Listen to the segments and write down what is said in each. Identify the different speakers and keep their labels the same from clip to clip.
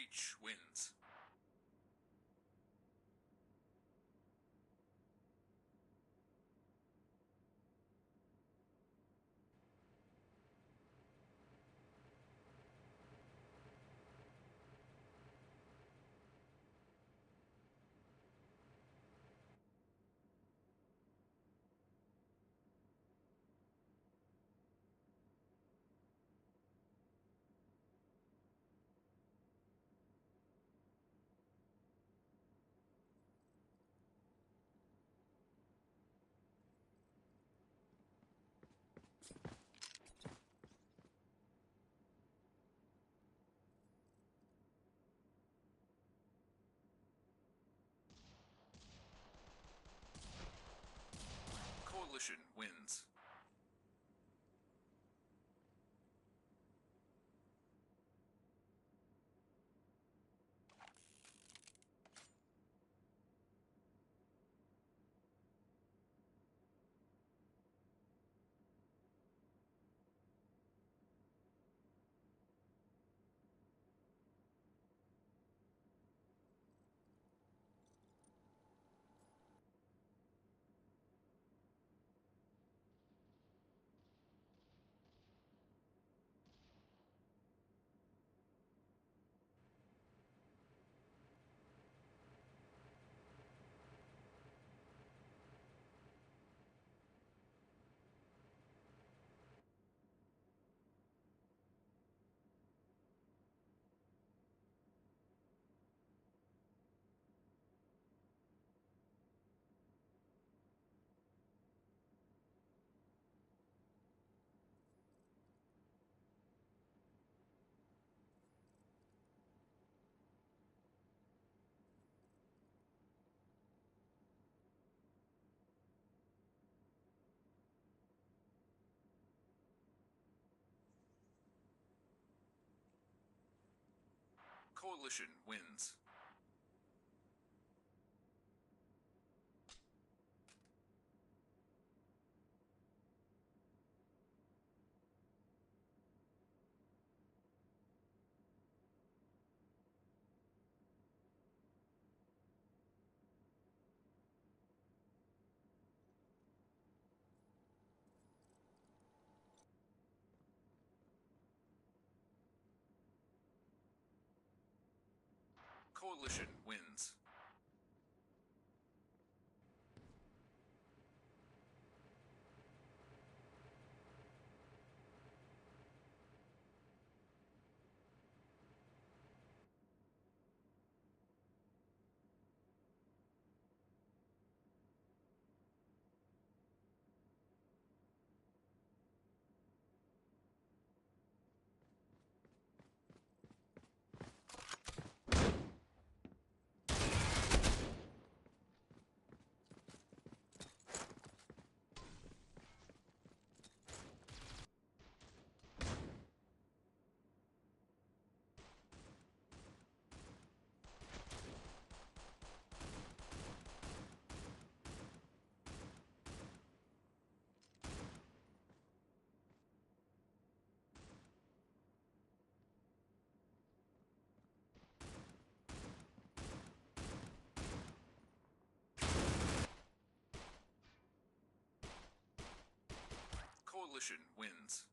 Speaker 1: Turkish wins. Coalition wins. Coalition wins. Coalition wins. Coalition wins.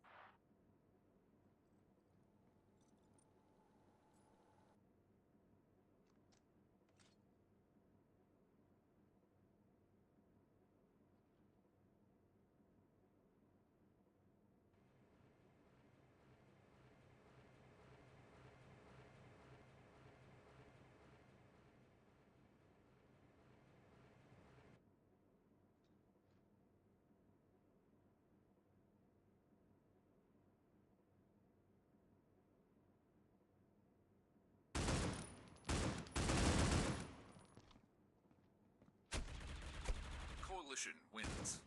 Speaker 1: Coalition wins.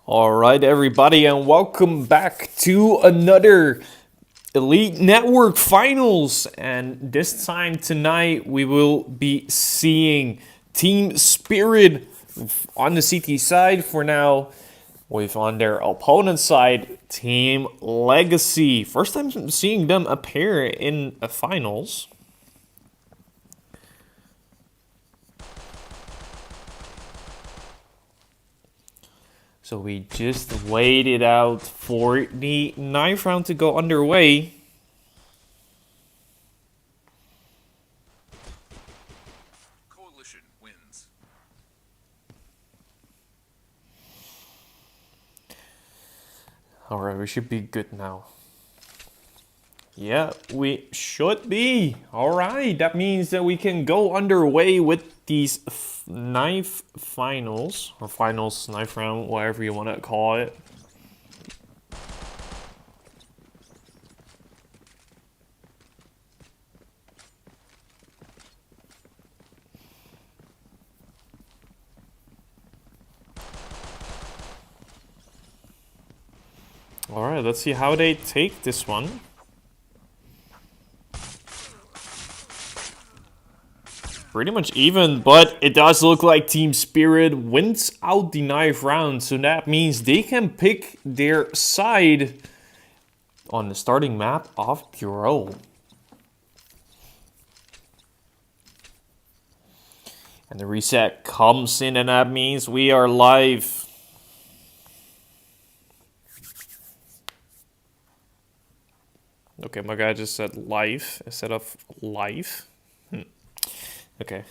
Speaker 2: Alright everybody, and welcome back to another Elite Network Finals. And this time tonight we will be seeing Team Spirit on the CT side for now, with on their opponent's side Team Legacy. First time seeing them appear in a finals. So we just waited out for the 9th round to go underway.
Speaker 1: Coalition wins.
Speaker 2: Alright, we should be good now. Yeah, we should be. Alright, that means that we can go underway with these 9th finals. Or finals, 9th round, whatever you want to call it. Alright, let's see how they take this one. Pretty much even, but it does look like Team Spirit wins out the 9th round, so that means they can pick their side on the starting map of Bureau. And the reset comes in, and that means we are live. Okay, my guy just said live instead of live. Okay.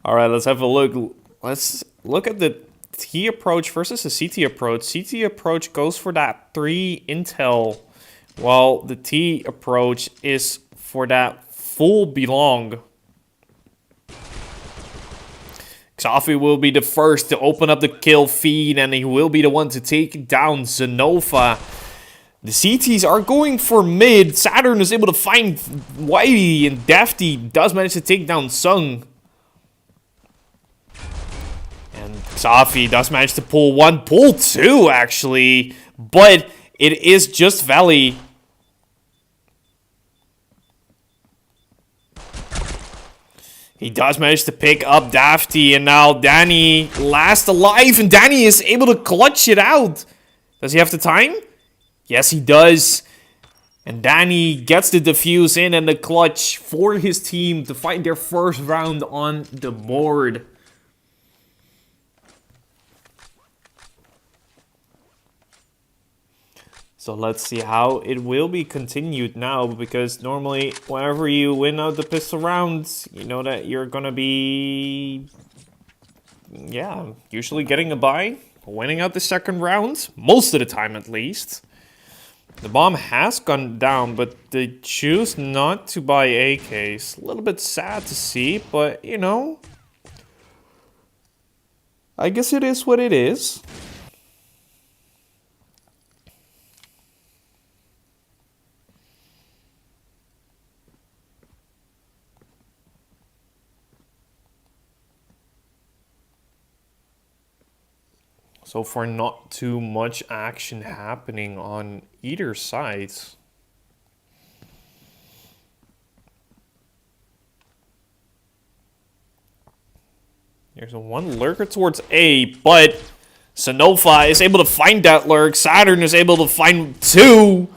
Speaker 2: Alright, let's have a look. Let's look at the T approach versus the CT approach. CT approach goes for that 3 intel, while the T approach is for that full belong. Xavi will be the first to open up the kill feed, and he will be the one to take down Zenova. The CTs are going for mid. Saturn is able to find Whitey, and Dafty does manage to take down Sung. And Xavi does manage to pull 1, pull 2 actually, but it is just Valley. He does manage to pick up Dafty, and now Danny last alive, and Danny is able to clutch it out. Does he have the time? Yes, he does. And Danny gets the defuse in and the clutch for his team to fight their first round on the board. So let's see how it will be continued now, because normally whenever you win out the pistol rounds, you know that you're gonna be, yeah, usually getting a bye, winning out the second round, most of the time at least. The bomb has gone down, but they choose not to buy AKs. A little bit sad to see, but you know, I guess it is what it is. So far, not too much action happening on either side. There's a 1 lurker towards A, but Zenova is able to find that lurk. Saturn is able to find 2.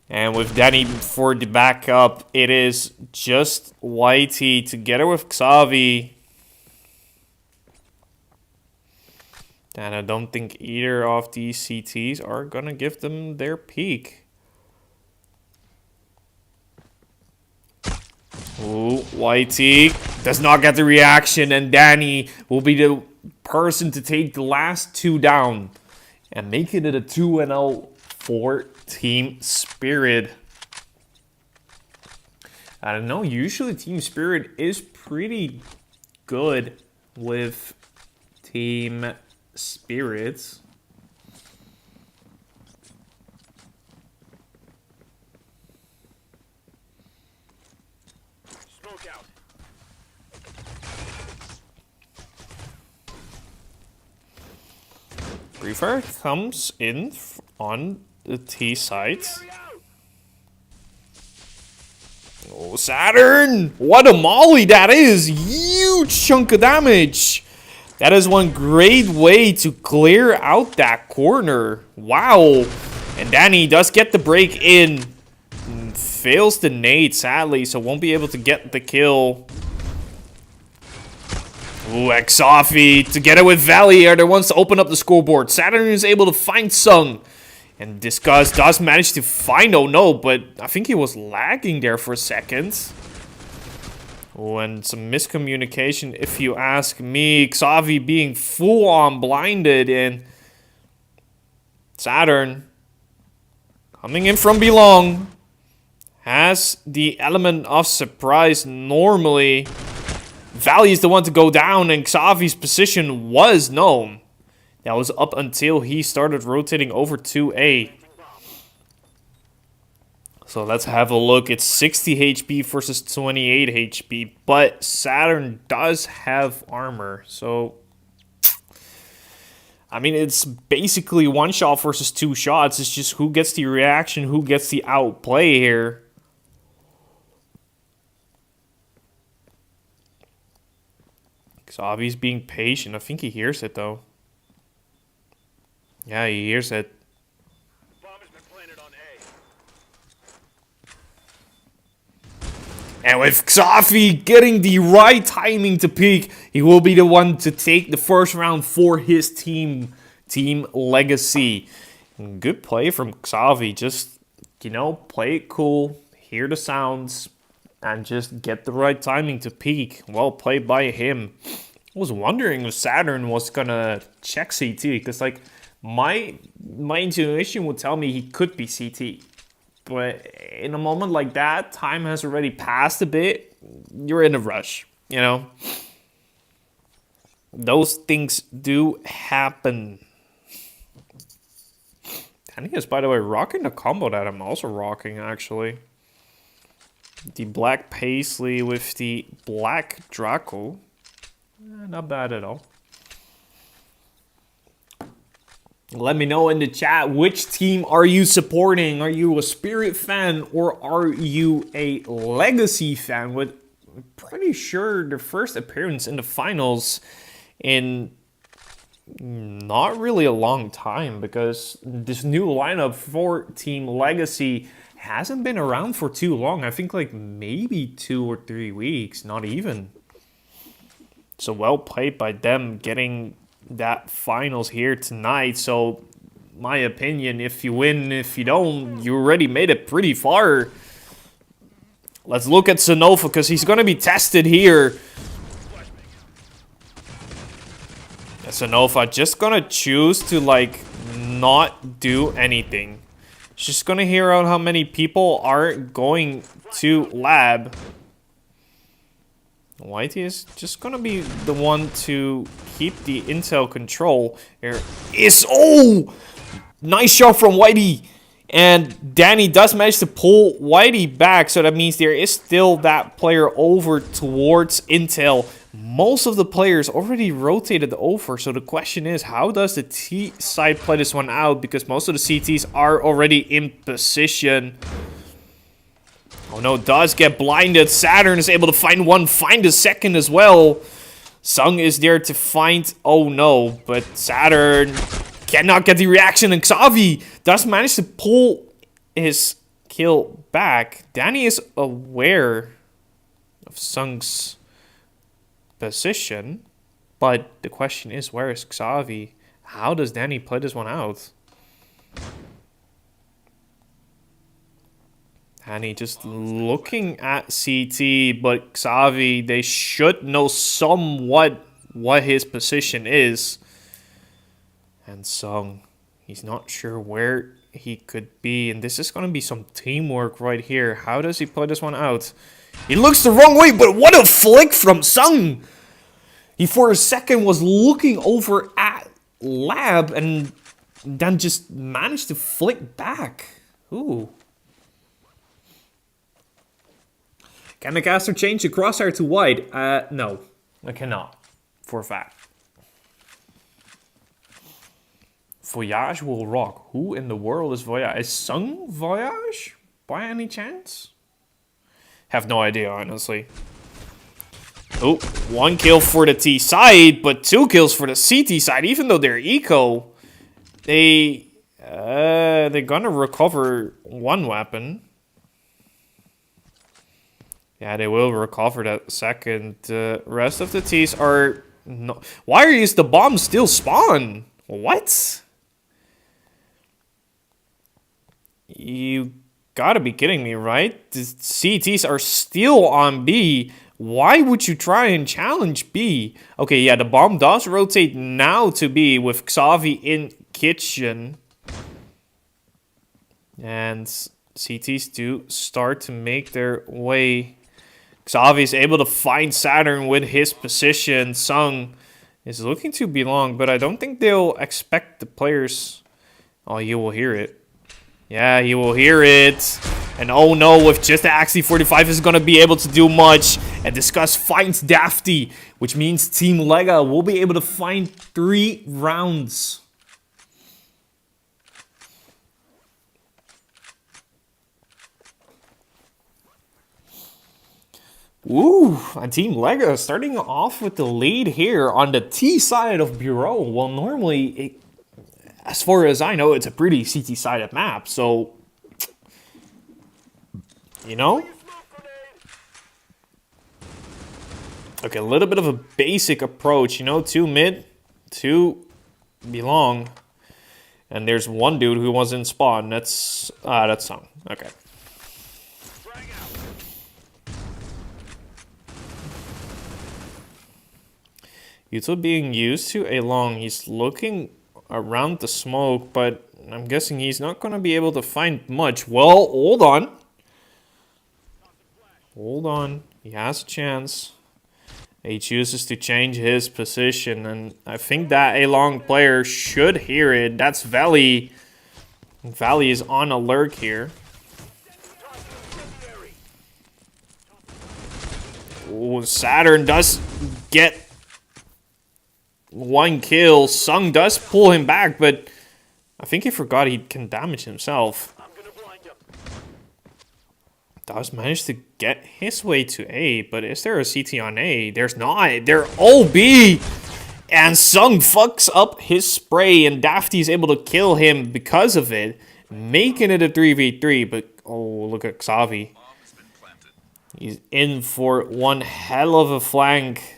Speaker 2: And with Danny for the backup, it is just Whitey together with Xavi. And I don't think either of these CTs are gonna give them their peak. Ooh, Whitey does not get the reaction, and Danny will be the person to take the last 2 down and make it a 2-0 for Team Spirit. I don't know, usually Team Spirit is pretty good with Team Spirits.
Speaker 1: Smoke out.
Speaker 2: Free Fire comes in on the T side. Oh, Saturn! What a molly that is! Huge chunk of damage! That is one great way to clear out that corner. Wow! And Danny does get the break in. Fails the nade, sadly, so won't be able to get the kill. Ooh, Exofi together with Valier wants to open up the scoreboard. Saturn is able to find Sung. And Discuss does manage to find Oh No, but I think he was lagging there for a second. Oh, and some miscommunication if you ask me. Xavi being full on blinded, and Saturn coming in from Belong has the element of surprise normally. Valley is the one to go down, and Xavi's position was known. That was up until he started rotating over to A. So let's have a look. It's 60 HP versus 28 HP. But Saturn does have armor. So, I mean, it's basically one shot versus two shots. It's just who gets the reaction, who gets the outplay here. Xavi's being patient. I think he hears it, though. Yeah, he hears it.
Speaker 3: Bomb has been planted on A.
Speaker 2: And with Xavi getting the right timing to peek, he will be the one to take the first round for his team Legacy. Good play from Xavi. Just, you know, play it cool, hear the sounds, and just get the right timing to peek. Well played by him. I was wondering if Saturn was gonna check CT, because like my intuition would tell me he could be CT. But in a moment like that, time has already passed a bit. You're in a rush, you know? Those things do happen. Danny is, by the way, rocking the combo that I'm also rocking, actually. The black paisley with the black Draco. Not bad at all. Let me know in the chat, which team are you supporting? Are you a Spirit fan or are you a Legacy fan? With, I'm pretty sure the first appearance in the finals in not really a long time, because this new lineup for Team Legacy hasn't been around for too long. I think like maybe 2 or 3 weeks, not even. So well played by them getting that finals here tonight. So my opinion, if you win, if you don't, you already made it pretty far. Let's look at Sonova, because he's going to be tested here. Sonova just going to choose to like not do anything. He's just going to hear out how many people are going to lab. Whitey is just gonna be the one to keep the intel control. Here is, oh, nice shot from Whitey, and Danny does manage to pull Whitey back, so that means there is still that player over towards intel. Most of the players already rotated over, so the question is, how does the T side play this one out? Because most of the CTs are already in position. Oh no, does get blinded. Saturn is able to find one, find a second as well. Sung is there to find Oh No, but Saturn cannot get the reaction, and Xavi does manage to pull his kill back. Danny is aware of Sung's position, but the question is, where is Xavi? How does Danny play this one out? And he just looking at CT, but Xavi, they should know somewhat what his position is. And Sung, he's not sure where he could be. And this is going to be some teamwork right here. How does he play this one out? He looks the wrong way, but what a flick from Sung! He for a second was looking over at Lab and then just managed to flick back. Ooh. Can the caster change the crosshair to white? No, I cannot, for a fact. Voyage will rock. Who in the world is Voyage? Is Sung Voyage? By any chance? Have no idea, honestly. Oh, 1 kill for the T side, but 2 kills for the CT side. Even though they're eco, they're gonna recover 1 weapon. Yeah, they will recover that second. Rest of the T's are no. Why is the bomb still spawn? What? You gotta be kidding me, right? The CTs are still on B. Why would you try and challenge B? Okay, yeah, the bomb does rotate now to B with Xavi in kitchen. And CTs do start to make their way. Xavi is able to find Saturn with his position. Sung is looking to belong, but I don't think they'll expect the players. Oh, you will hear it. Yeah, you will hear it. And oh no, with just the XT45 is going to be able to do much. And Discuss finds Dafty, which means Team Lega will be able to find 3 rounds. Ooh, and Team Lega starting off with the lead here on the T side of Bureau. Well, normally, as far as I know, it's a pretty CT-sided map, so, you know? Okay, a little bit of a basic approach, you know, 2 mid, 2 belong, and there's 1 dude who was in spawn. That's Sung. Okay. Util being used to a long. He's looking around the smoke, but I'm guessing he's not going to be able to find much. Well, hold on. Hold on. He has a chance. He chooses to change his position, and I think that a long player should hear it. That's Valley. Valley is on alert here. Oh, Saturn does get 1 kill. Sung does pull him back, but I think he forgot he can damage himself. Does manage to get his way to A, but is there a CT on A? There's not. They're all B. And Sung fucks up his spray, and Dafty is able to kill him because of it, making it a 3v3. But oh, look at Xavi. He's in for one hell of a flank.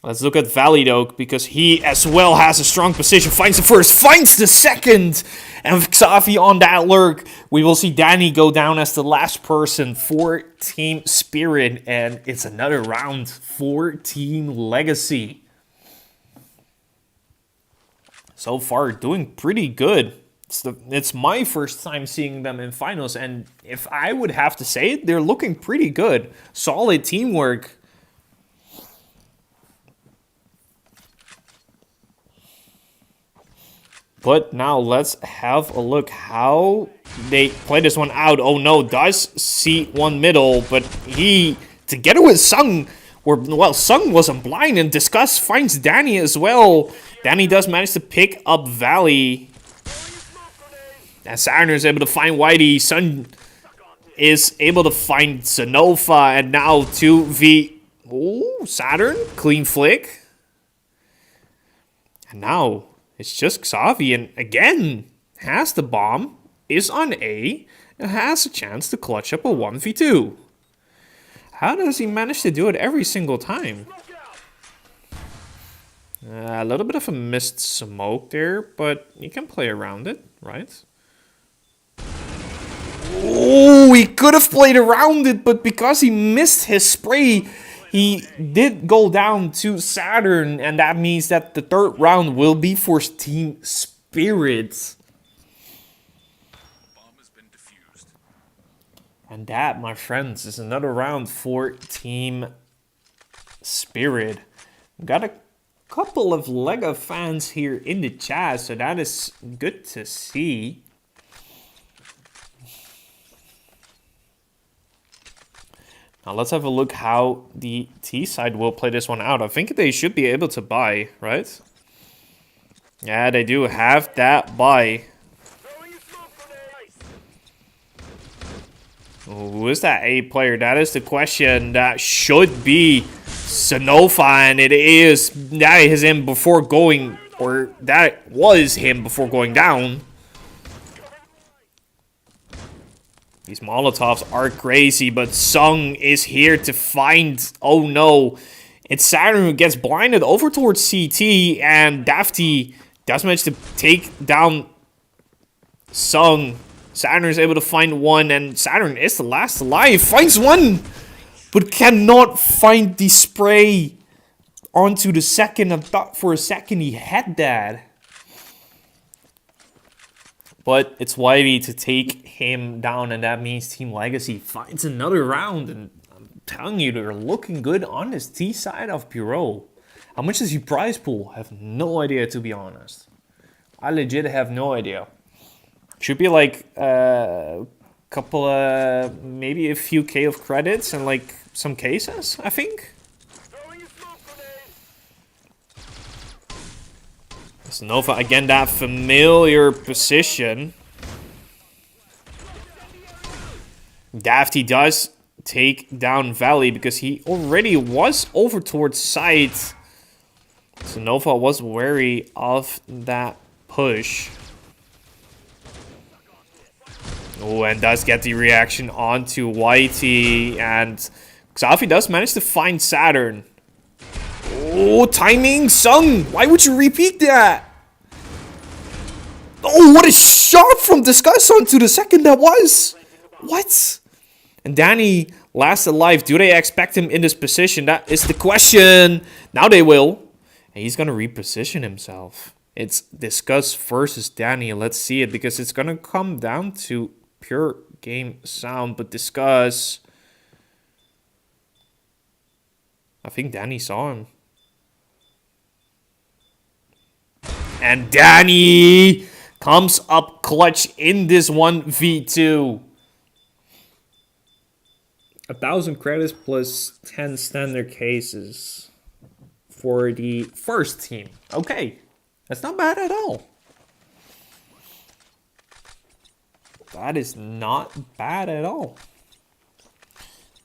Speaker 2: Let's look at Valley though, because he as well has a strong position. Finds the first, finds the second. And with Xavi on that lurk, we will see Danny go down as the last person for Team Spirit. And it's another round for Team Legacy. So far, doing pretty good. It's my first time seeing them in finals. And if I would have to say it, they're looking pretty good. Solid teamwork. But now let's have a look how they play this one out. Oh no, does see 1 middle, but he, together with Sung, Sung wasn't blind, and Discuss finds Danny as well. Danny does manage to pick up Valley. And Saturn is able to find Whitey. Sun is able to find Zanova, and now 2v... Oh, Saturn, clean flick. And now it's just Xavi, and again, has the bomb, is on A, and has a chance to clutch up a 1v2. How does he manage to do it every single time? A little bit of a missed smoke there, but you can play around it, right? Oh, he could have played around it, but because he missed his spray, he did go down to Saturn, and that means that the 3rd round will be for Team Spirit.
Speaker 1: Bomb has been defused.
Speaker 2: And that, my friends, is another round for Team Spirit. Got a couple of Lega fans here in the chat, so that is good to see. Now let's have a look how the T side will play this one out. I think they should be able to buy, right? Yeah, they do have that buy.
Speaker 3: Throwing a smoke grenade.
Speaker 2: Who is that A player? That is the question. That should be Sanofa, and it is. That is him before going, or that was him before going down. These Molotovs are crazy, but Sung is here to find. Oh no. It's Saturn who gets blinded over towards CT, and Dafty does manage to take down Sung. Saturn is able to find one, and Saturn is the last alive. Finds one, but cannot find the spray onto the second. I thought for a second he had that. But it's Whitey to take him down, and that means Team Legacy finds another round. And I'm telling you, they're looking good on this T side of Bureau. How much is your prize pool? I have no idea, to be honest. I legit have no idea. Should be like a couple of, maybe a few K of credits and like some cases, I think.
Speaker 3: Throwing a smoke grenade.
Speaker 2: Nova again, that familiar position. Dafty does take down Valley because he already was over towards side. So Nova was wary of that push. Oh, and does get the reaction onto Whitey, and Xavi does manage to find Saturn. Oh, timing, Sung! Why would you repeat that? Oh, what a shot from Discuss onto the second that was! What? And Danny, last alive. Do they expect him in this position? That is the question. Now they will. And he's gonna reposition himself. It's Discuss versus Danny. Let's see it, because it's gonna come down to pure game sound. But Discuss, I think Danny saw him. And Danny comes up clutch in this 1v2. 1,000 credits plus 10 standard cases for the first team. Okay, that's not bad at all. That is not bad at all.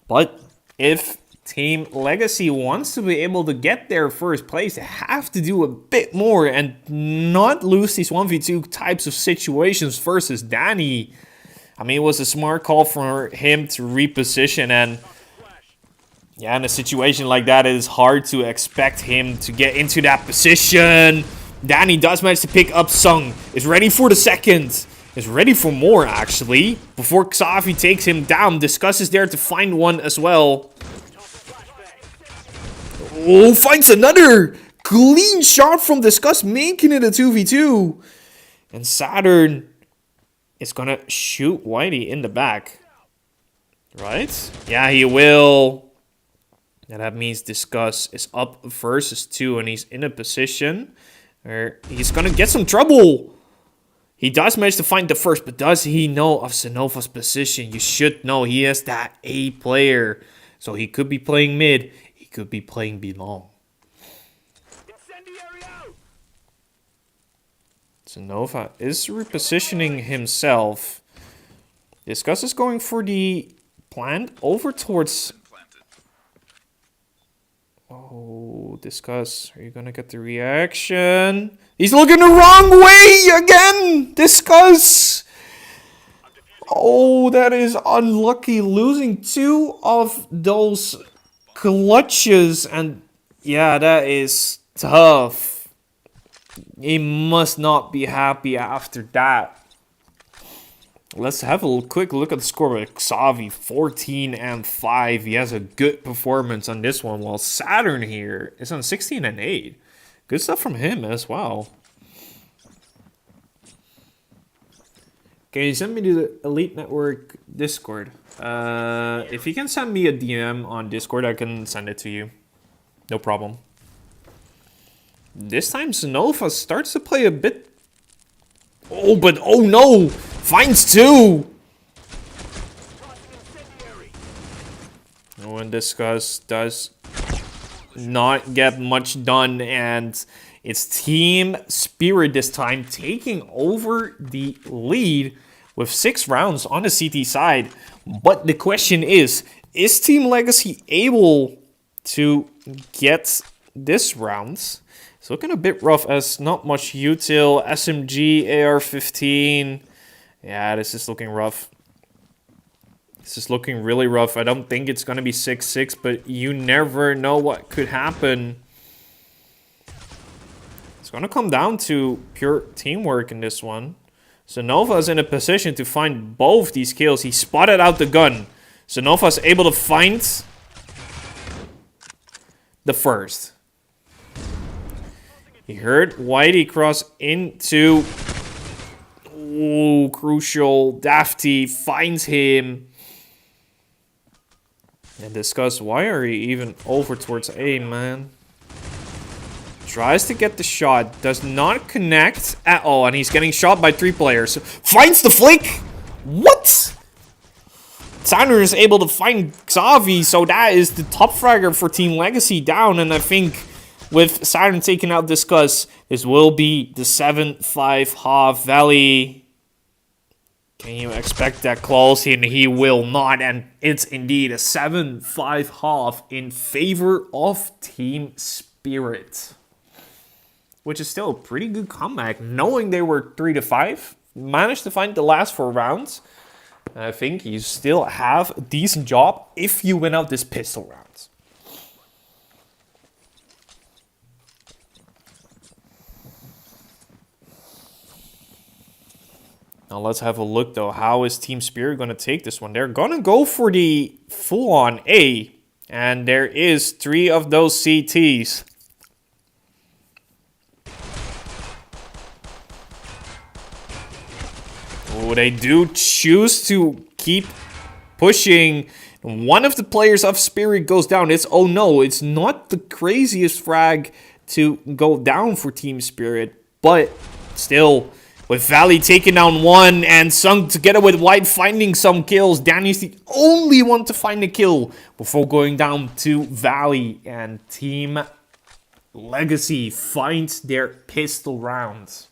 Speaker 2: But if Team Legacy wants to be able to get their first place, they have to do a bit more and not lose these 1v2 types of situations versus Danny. I mean, it was a smart call for him to reposition, and yeah, in a situation like that, it is hard to expect him to get into that position. Danny does manage to pick up Sung, is ready for the second. Is ready for more, actually. Before Xavi takes him down, Discuss is there to find one as well. Oh, finds another clean shot from Discuss, making it a 2v2. And Saturn is gonna shoot Whitey in the back. Right? Yeah, he will. And that means Discuss is up versus 2, and he's in a position where he's gonna get some trouble. He does manage to find the first, but does he know of Sanofa's position? You should know. He is that A player. So he could be playing mid. He could be playing below.
Speaker 3: Incendiary out.
Speaker 2: Sanova is repositioning himself. Discuss is going for the plant over towards...
Speaker 1: Planted.
Speaker 2: Oh, Discuss. Are you going to get the reaction? He's looking the wrong way again! Discuss! Oh, that is unlucky. Losing 2 of those clutches. And yeah, that is tough. He must not be happy after that. Let's have a quick look at the score with Xavi. 14-5. He has a good performance on this one. While Saturn here is on 16-8. Good stuff from him as well. Can you send me to the Elite Network Discord? If you can send me a DM on Discord, I can send it to you. No problem. This time Sanova starts to play a bit... Oh, but oh no! Finds 2! No one Discuss does not get much done, and It's Team Spirit this time taking over the lead with 6 rounds on the CT side. But the question is Team Legacy able to get this round? It's looking a bit rough as not much util, SMG, AR-15. Yeah, this is looking rough. This is looking really rough. I don't think it's going to be 6-6, but you never know what could happen. It's going to come down to pure teamwork in this one. Zenova's in a position to find both these kills. He spotted out the gun. Zenova's able to find the first. He heard Whitey cross into... Ooh, crucial. Dafty finds him. And discuss why are you even over towards A, man. Tries to get the shot. Does not connect at all. And he's getting shot by 3 players. Finds the flick. What? Saturn is able to find Xavi. So that is the top fragger for Team Legacy down. And I think with Saturn taking out Discuss, this will be the 7-5 half Valley. Can you expect that close? And he will not. And it's indeed a 7-5 half in favor of Team Spirit. Which is still a pretty good comeback. Knowing they were 3-5. Managed to find the last 4 rounds. And I think you still have a decent job if you win out this pistol round. Now let's have a look though. How is Team Spirit going to take this one? They're going to go for the full-on A. And there is 3 of those CTs. Oh, they do choose to keep pushing. One of the players of Spirit goes down. It's, oh no, it's not the craziest frag to go down for Team Spirit. But still... With Valley taking down 1 and Sung together with White finding some kills. Danny's the only one to find a kill before going down to Valley. And Team Legacy finds their pistol rounds.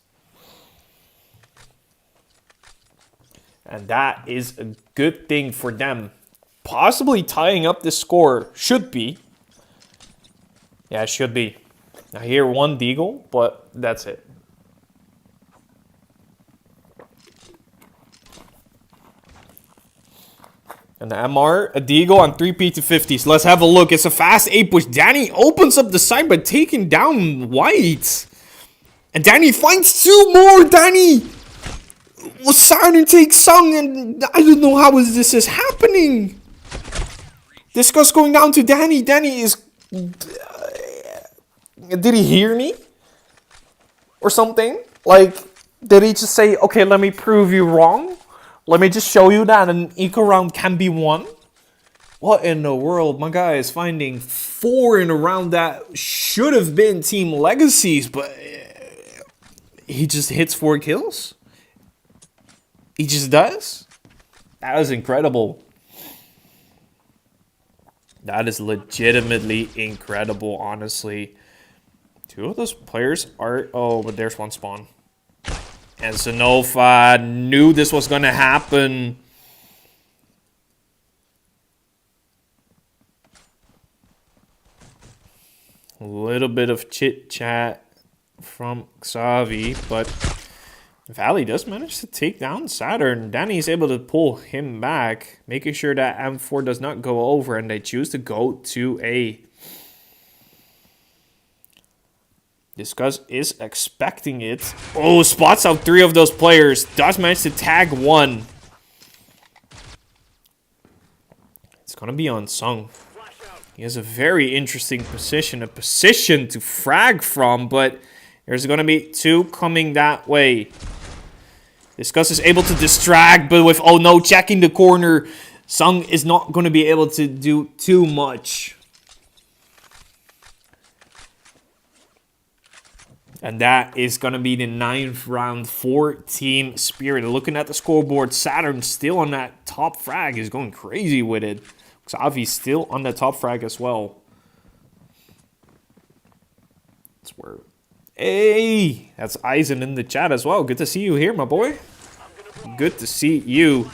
Speaker 2: And that is a good thing for them. Possibly tying up the score. Should be. Yeah, it should be. I hear 1 deagle, but that's it. An MR, a Deagle, and 3 P250s. Let's have a look. It's a fast A push. Danny opens up the side by taking down White. And Danny finds 2 more. Danny! Well, Saturn takes Sung, and I don't know how this is happening. Discuss going down to Danny. Danny is... did he hear me? Or something? Like, did he just say, okay, let me prove you wrong? Let me just show you that an eco round can be won. What in the world? My guy is finding 4 in a round that should have been Team Legacy's, but he just hits 4 kills. He just does. That is incredible. That is legitimately incredible, honestly. 2 of those players are... Oh, but there's 1 spawn. And Zenova knew this was going to happen. A little bit of chit-chat from Xavi, but Valley does manage to take down Saturn. Danny is able to pull him back, making sure that M4 does not go over, and they choose to go to A. Discuss is expecting it. Oh, spots out 3 of those players. Does manage to tag 1. It's going to be on Sung. He has a very interesting position. A position to frag from, but there's going to be 2 coming that way. Discuss is able to distract, but with, oh no, checking the corner. Sung is not going to be able to do too much. And that is going to be the 9th round for Team Spirit. Looking at the scoreboard, Saturn still on that top frag. He's going crazy with it. Xavi's still on the top frag as well. That's where Hey, that's Eisen in the chat as well. Good to see you here, my boy. Good to see you.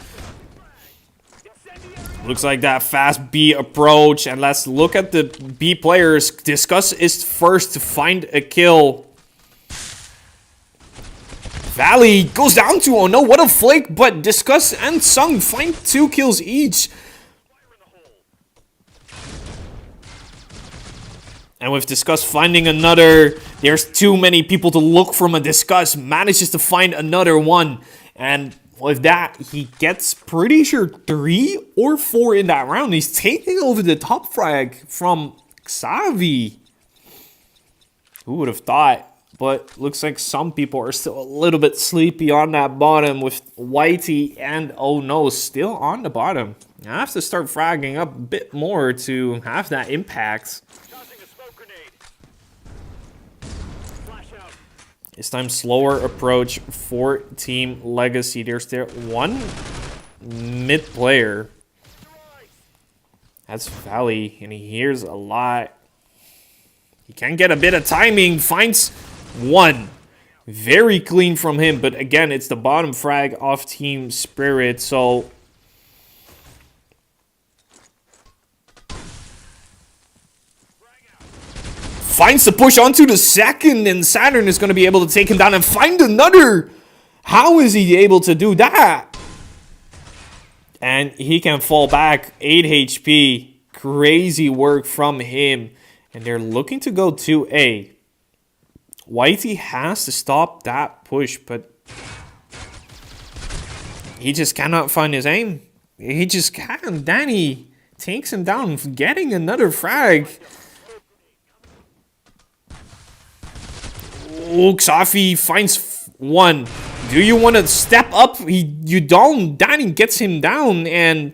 Speaker 2: Looks like that fast B approach. And let's look at the B players. Discuss is first to find a kill. Valley goes down to, oh no, what a flick. But Discuss and Sung find 2 kills each. And with Discuss finding another, there's too many people to look from a Discuss. Manages to find another one. And with that, he gets pretty sure 3 or 4 in that round. He's taking over the top frag from Xavi. Who would have thought? But looks like some people are still a little bit sleepy on that bottom with Whitey and oh no, still on the bottom. I have to start fragging up a bit more to have that impact. This time slower approach for Team Legacy. There's there one mid player. That's Valley, and he hears a lot. He can get a bit of timing, finds one. Very clean from him, but again, it's the bottom frag of Team Spirit, so... Finds the push onto the second, and Saturn is going to be able to take him down and find another. How is he able to do that? And he can fall back, 8 HP. Crazy work from him. And they're looking to go 2A. Whitey has to stop that push, but he just cannot find his aim. He just can't. Danny takes him down, getting another frag. Oh, Xavi finds one. Do you want to step up? You don't. Danny gets him down, and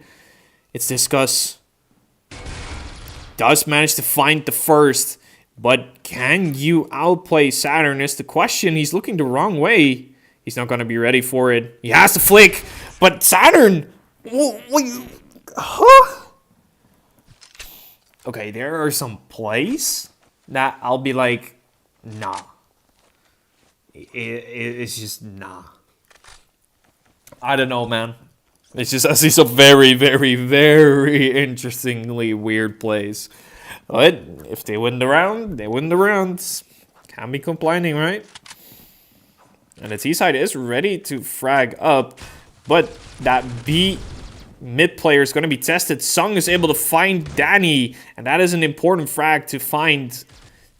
Speaker 2: it's Discuss. Does manage to find the first, but can you outplay Saturn is the question. He's looking the wrong way. He's not going to be ready for it. He has to flick, but Saturn... Huh? Okay, there are some plays that I'll be like, nah. It's just nah. I don't know, man. It's just I see some very, very, very interestingly weird plays. But if they win the round, they win the rounds. Can't be complaining, right? And the T side is ready to frag up, but that B mid player is going to be tested. Sung is able to find Danny, and that is an important frag to find.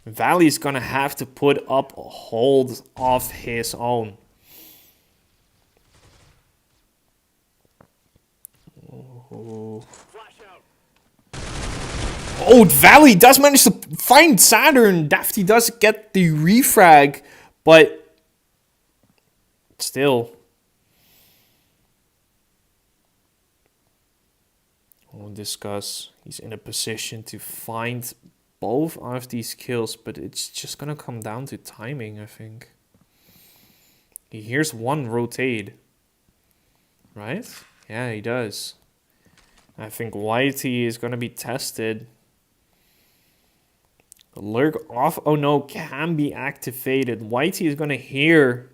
Speaker 2: Valley's going to have to put up a hold of his own. Oh, Valley does manage to find Saturn. Dafty does get the refrag, but still. We'll discuss. He's in a position to find both of these kills, but it's just gonna come down to timing, I think. He hears one rotate. Right? Yeah, he does. I think Whitey is gonna be tested. The lurk off, oh no, can be activated. Whitey is gonna hear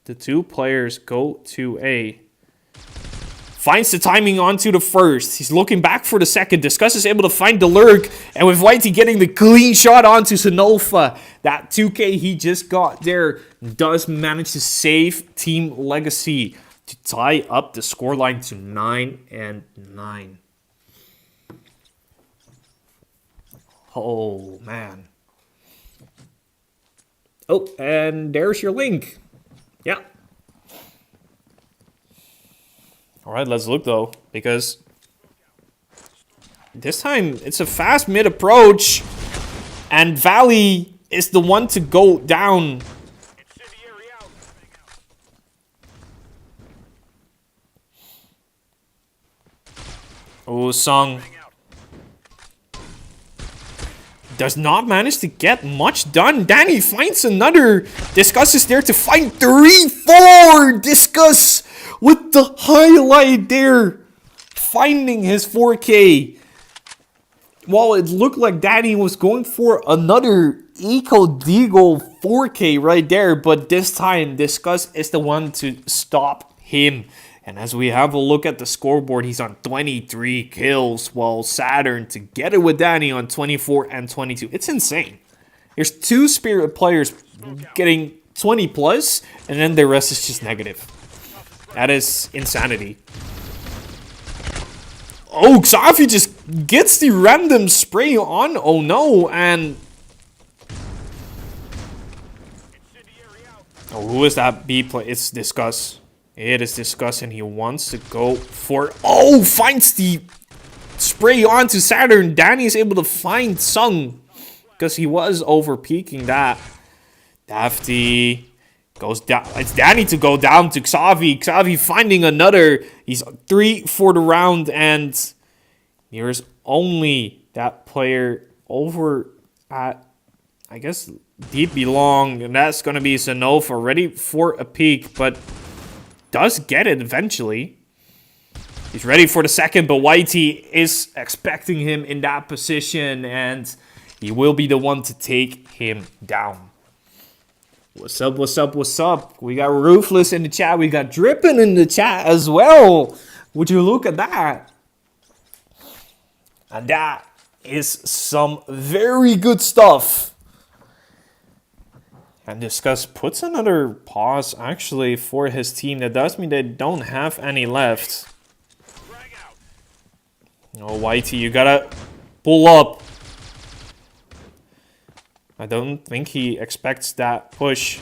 Speaker 2: the 2 players go to A. Finds the timing onto the first. He's looking back for the second. Discuss is able to find the lurk. And with Whitey getting the clean shot onto Sonova, that 2K he just got there does manage to save Team Legacy to tie up the scoreline to 9-9. Oh, man. Oh, and there's your link. Yeah. Alright, let's look though, because this time it's a fast mid approach, and Valley is the one to go down. Oh, Sung does not manage to get much done. Danny finds another. Discuss is there to find 3-4. Discuss with the highlight there. Finding his 4K. Well, it looked like Danny was going for another Eco Deagle 4K right there, but this time Discuss is the one to stop him. And as we have a look at the scoreboard, he's on 23 kills, while Saturn together with Danny on 24 and 22. It's insane. There's 2 Spirit players getting 20 plus, and then the rest is just negative. That is insanity. Oh, Xavi just gets the random spray on. Oh no, and... Oh, who is that B play? It's Discuss. It is Discuss, and he wants to go for... Oh, finds the spray onto Saturn. Danny is able to find Sung, because he was over peeking that. Dafty goes down. It's Danny to go down to Xavi. Xavi finding another. He's 3 for the round, and there's only that player over at, I guess, Deep Belong, and that's going to be Zenova, ready for a peek, but does get it eventually. He's ready for the second, but Whitey is expecting him in that position, and he will be the one to take him down. What's up, what's up, what's up? We got Ruthless in the chat. We got Drippin' in the chat as well. Would you look at that? And that is some very good stuff. And Discuss puts another pause, actually, for his team. That does mean they don't have any left. Oh, Whitey, you gotta pull up. I don't think he expects that push.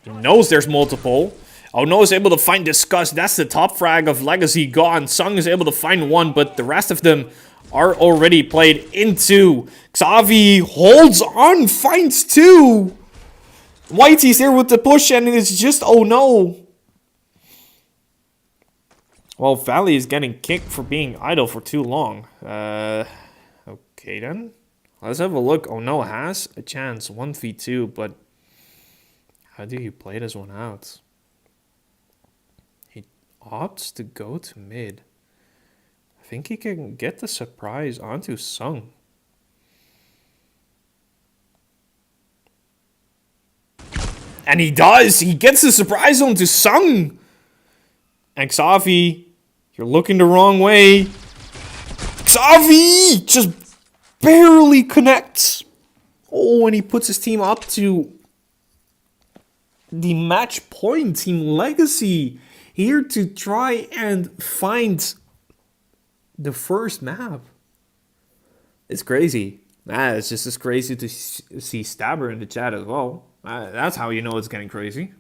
Speaker 2: He knows there's multiple. Oh no, is able to find Discuss. That's the top frag of Legacy gone. Sung is able to find one, but the rest of them are already played into. Xavi holds on, finds 2. Whitey's there with the push, and it's just, oh no. Well, Valley is getting kicked for being idle for too long. Okay then. Let's have a look. Oh no, has a chance. 1v2, but how do you play this one out? He opts to go to mid. I think he can get the surprise onto Sung. And he does! He gets the surprise onto Sung! And Xavi, you're looking the wrong way. Xavi just barely connects. Oh, and he puts his team up to the match point. Team Legacy here to try and find the first map. It's crazy. It's just as crazy to see Stabber in the chat as well. That's how you know it's getting crazy.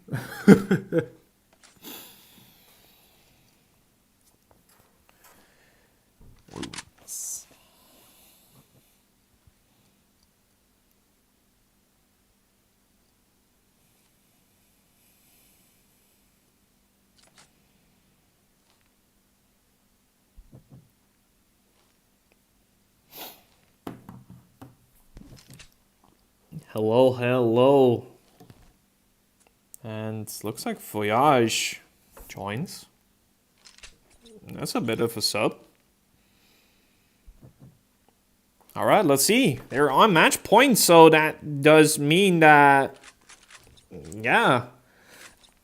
Speaker 2: Hello, hello. And looks like Voyage joins. That's a bit of a sub. Alright, let's see. They're on match point, so that does mean that, yeah,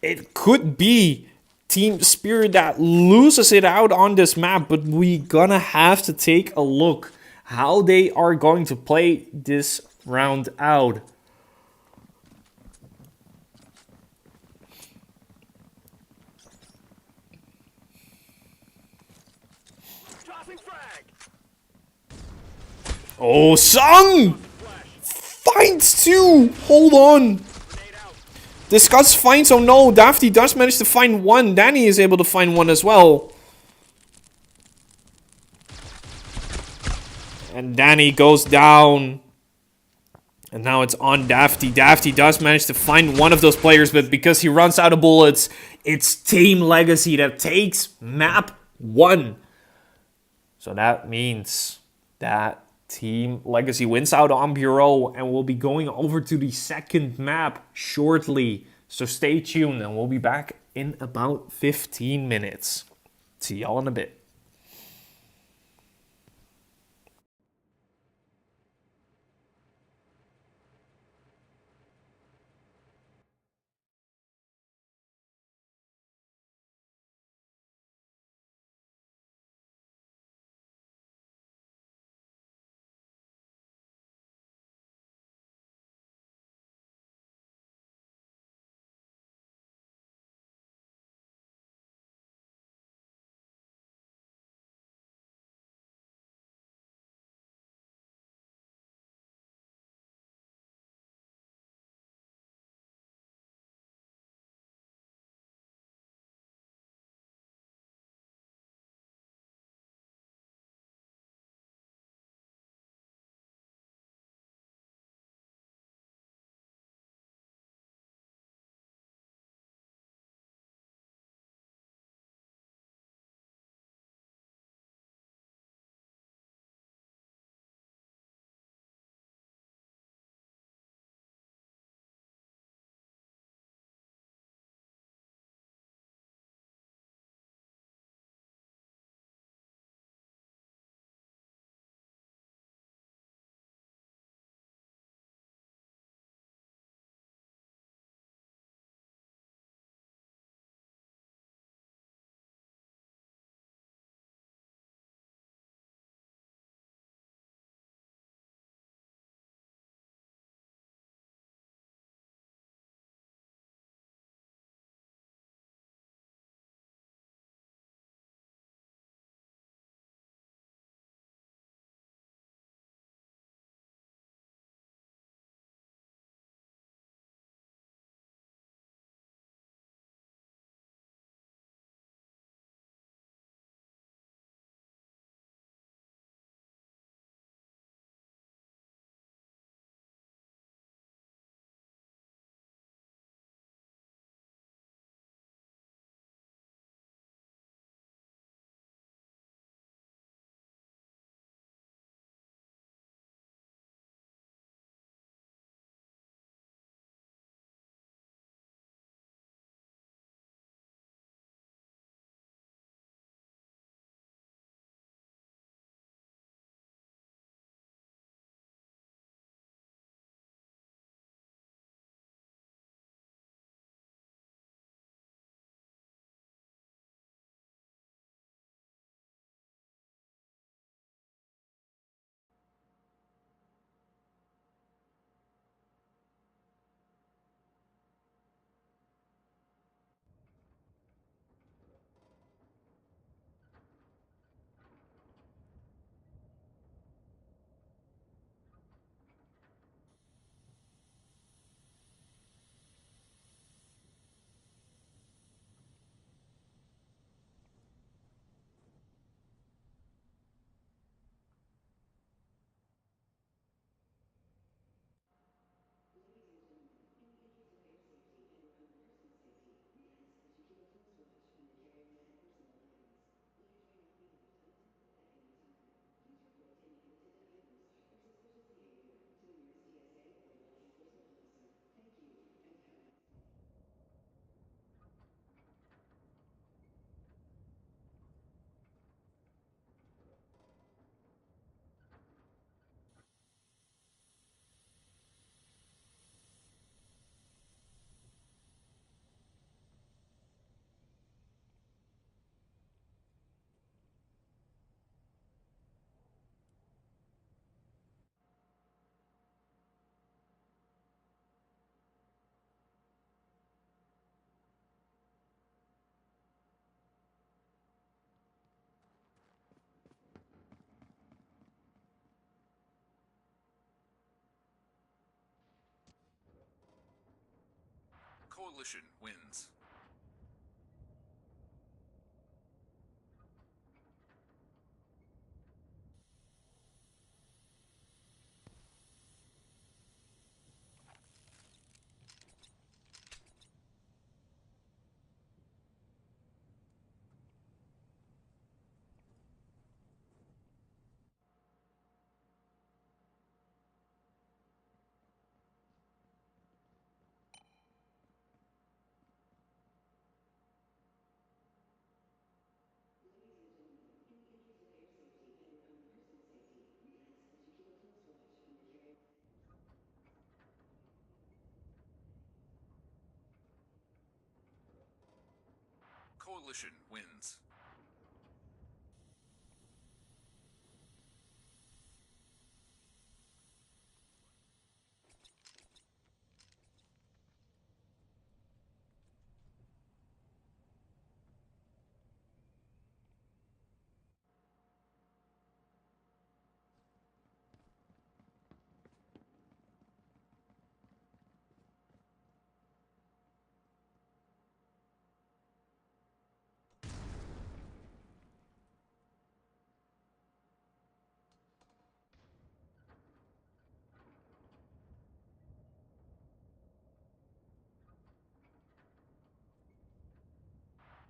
Speaker 2: it could be Team Spirit that loses it out on this map, but we gonna have to take a look how they are going to play this round out. Oh, Sung finds 2. Hold on. Discuss finds. Oh no, Dafty does manage to find 1. Danny is able to find 1 as well. And Danny goes down. And now it's on Dafty. Dafty does manage to find one of those players, but because he runs out of bullets, it's Team Legacy that takes map 1. So that means that Team Legacy wins out on Bureau, and we'll be going over to the second map shortly. So stay tuned, and we'll be back in about 15 minutes. See y'all in a bit.
Speaker 1: Coalition wins.
Speaker 4: Ladies and gentlemen, in the interest of air safety and your own personal safety, we ask that you keep a close watch on your carrier.
Speaker 1: Coalition wins.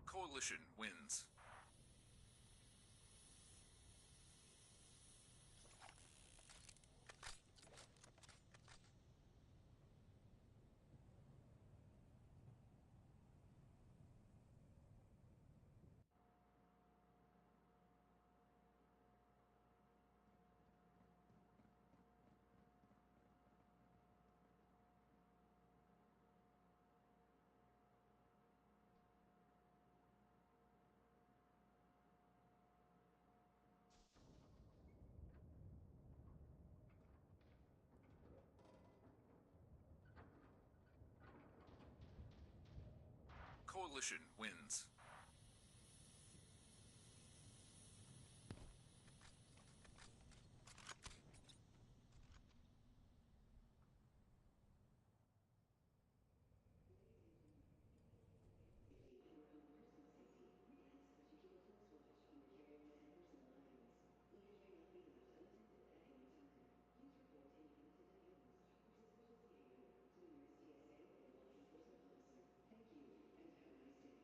Speaker 1: Coalition wins. Coalition wins.
Speaker 4: Safety and your own personal safety, we ask that you keep a close watch on your carry-on and personal belongings. These may not be left unattended at any time. Please report any unattended items or suspicious behavior to the nearest TSA or law enforcement officer. Thank you, and have a nice day.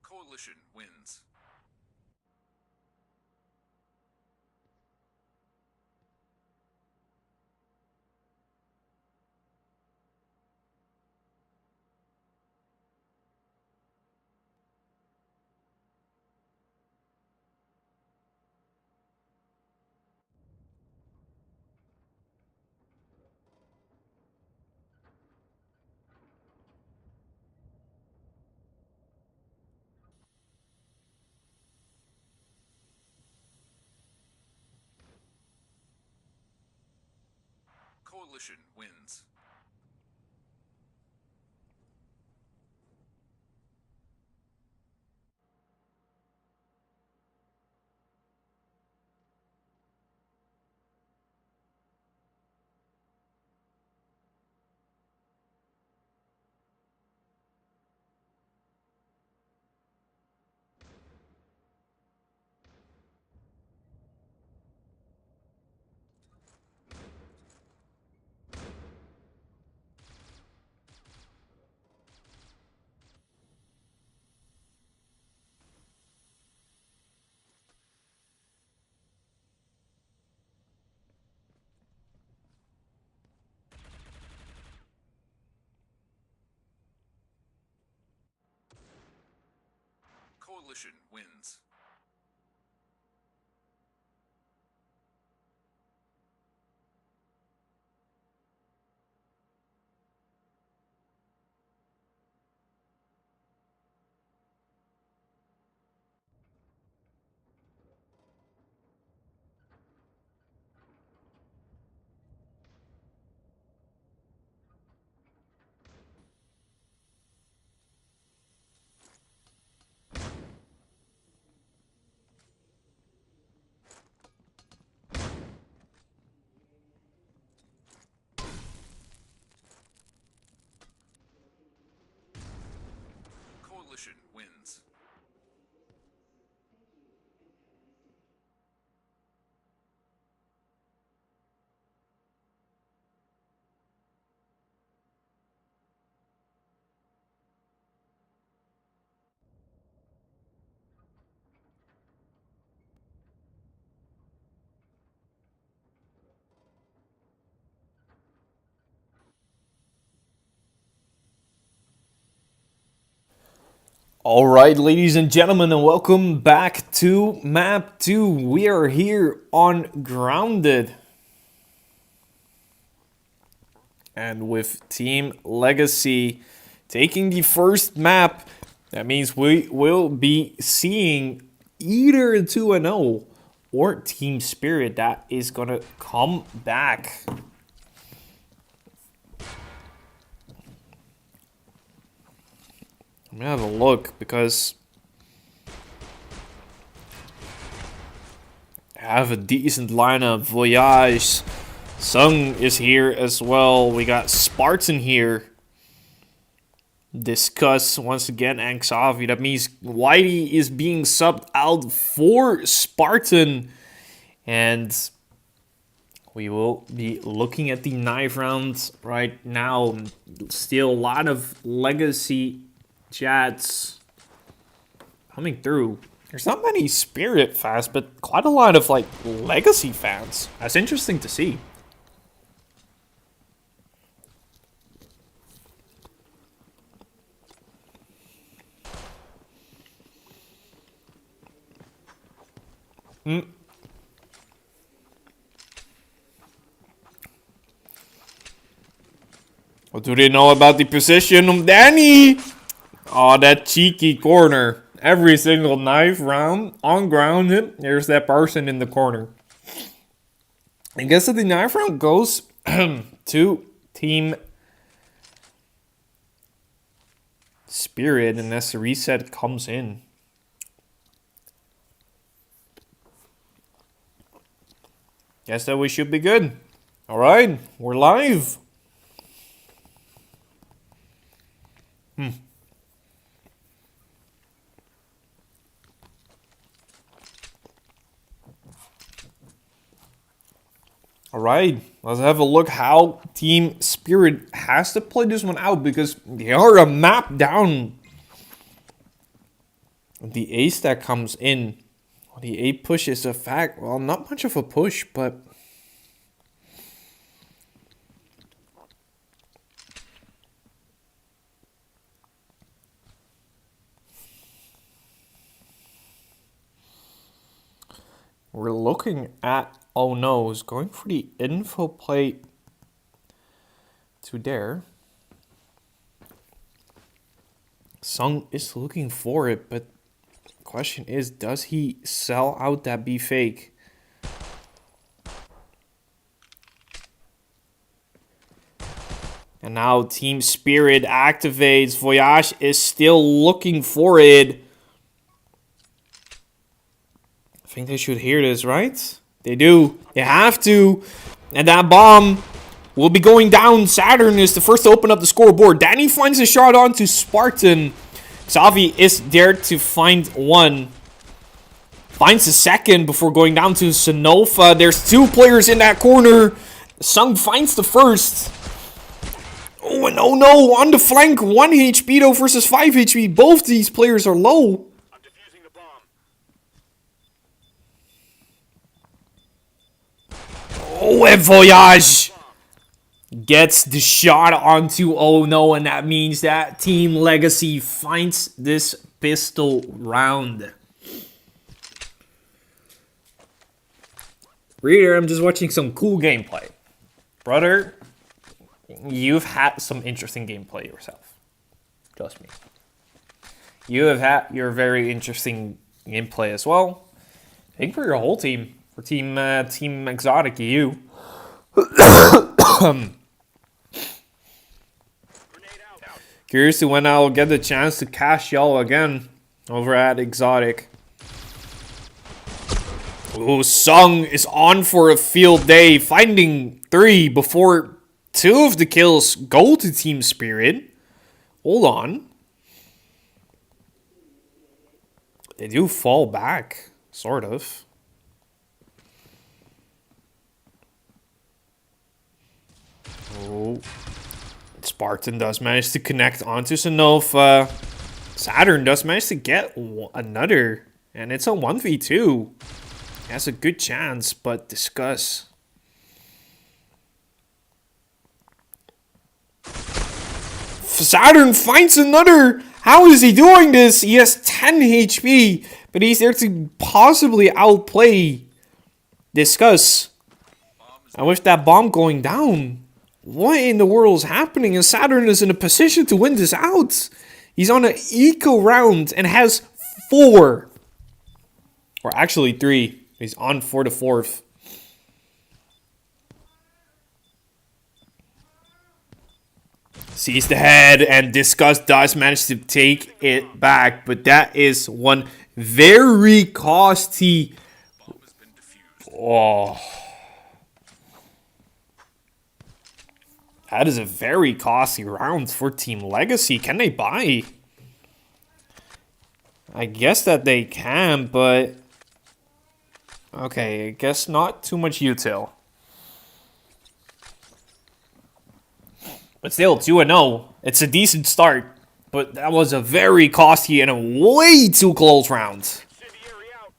Speaker 1: Coalition wins. Coalition wins. Coalition wins. wins.
Speaker 2: All right, ladies and gentlemen, and welcome back to Map 2. We are here on Grounded. And with Team Legacy taking the first map, that means we will be seeing either 2-0 or Team Spirit that is going to come back. I'm going to have a look because I have a decent lineup. Voyage, Sung is here as well. We got Spartan here. Discuss once again Xavi. That means Whitey is being subbed out for Spartan. And we will be looking at the knife rounds right now. Still a lot of Legacy chats coming through. There's not many Spirit fans, but quite a lot of like Legacy fans. That's interesting to see. What do they know about the position of Danny? Oh, that cheeky corner. Every single knife round on ground hit, there's that person in the corner. I guess that the knife round goes to Team Spirit, and as the reset comes in. Guess that we should be good. All right, we're live. All right, let's have a look how Team Spirit has to play this one out because they are a map down. The ace that comes in. The A push is a fact. Well, not much of a push, but we're looking at oh no, is going for the info plate to there. Sung is looking for it, but the question is, does he sell out that B fake? And now Team Spirit activates. Voyage is still looking for it. I think they should hear this, right? They do. They have to. And that bomb will be going down. Saturn is the first to open up the scoreboard. Danny finds a shot onto Spartan. Xavi is there to find one. Finds a second before going down to Sonova. There's two players in that corner. Sung finds the first. Oh, and oh no, on the flank. 1 HP though versus 5 HP. Both these players are low.
Speaker 3: I'm defusing the bomb.
Speaker 2: Oh, and Voyage gets the shot onto oh no, and that means that Team Legacy finds this pistol round. Reader, I'm just watching some cool gameplay. Brother, you've had some interesting gameplay yourself. Trust me. You have had your very interesting gameplay as well. I think for your whole team. For Team Exotic EU. Curious to when I'll get the chance to cash y'all again over at Exotic. Ooh, Sung is on for a field day, finding 3 before 2 of the kills go to Team Spirit. Hold on. They do fall back, sort of. Oh. Spartan does manage to connect onto Sonova. Saturn does manage to get another. And it's a 1v2. Has a good chance, but discuss. Saturn finds another. How is he doing this? He has 10 HP, but he's there to possibly outplay Discuss. And with that bomb going down, what in the world is happening? And Saturn is in a position to win this out. He's on an eco round and has 4. Or actually 3. He's on for the 4th. Sees the head, and Disgust does manage to take it back. But that is one very costly. Oh. That is a very costly round for Team Legacy. Can they buy? I guess that they can, but... Okay, I guess not too much util. But still, 2-0. It's a decent start. But that was a very costly and a way too close round.
Speaker 3: Incendiary out.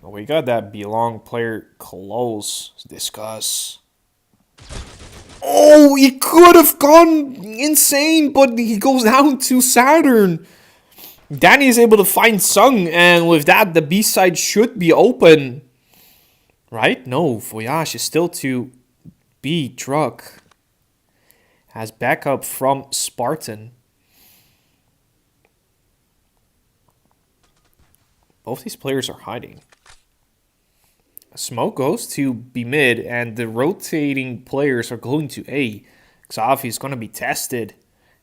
Speaker 2: Well, we got that Belong player close. Discuss. Oh, he could have gone insane, but he goes down to Saturn. Danny is able to find Sung, and with that, the B side should be open. Right? No, Voyage is still to B truck. Has backup from Spartan. Both these players are hiding. Smoke goes to B mid, and the rotating players are going to A. Xavi is going to be tested.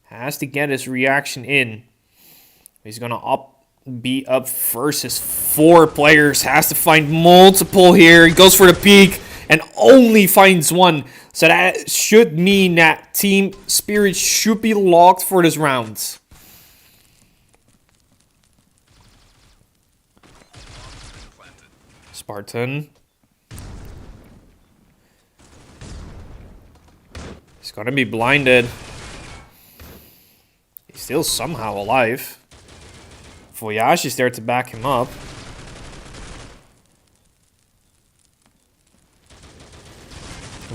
Speaker 2: Has to get his reaction in. He's going to be up versus 4 players. Has to find multiple here. He goes for the peak and only finds 1. So that should mean that Team Spirit should be locked for this round. Spartan. He's gonna be blinded. He's still somehow alive. Voyage is there to back him up.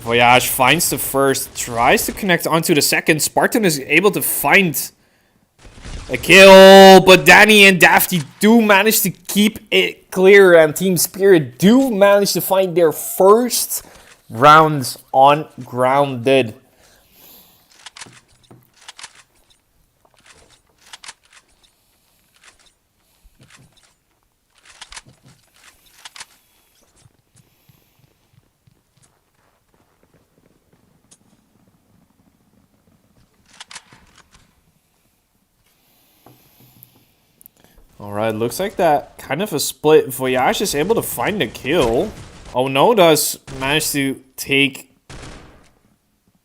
Speaker 2: Voyage finds the first, tries to connect onto the second. Spartan is able to find a kill, but Danny and Dafty do manage to keep it clear, and Team Spirit do manage to find their first rounds on grounded. Alright, looks like that kind of a split. Voyage is able to find a kill. Oh no, does manage to take...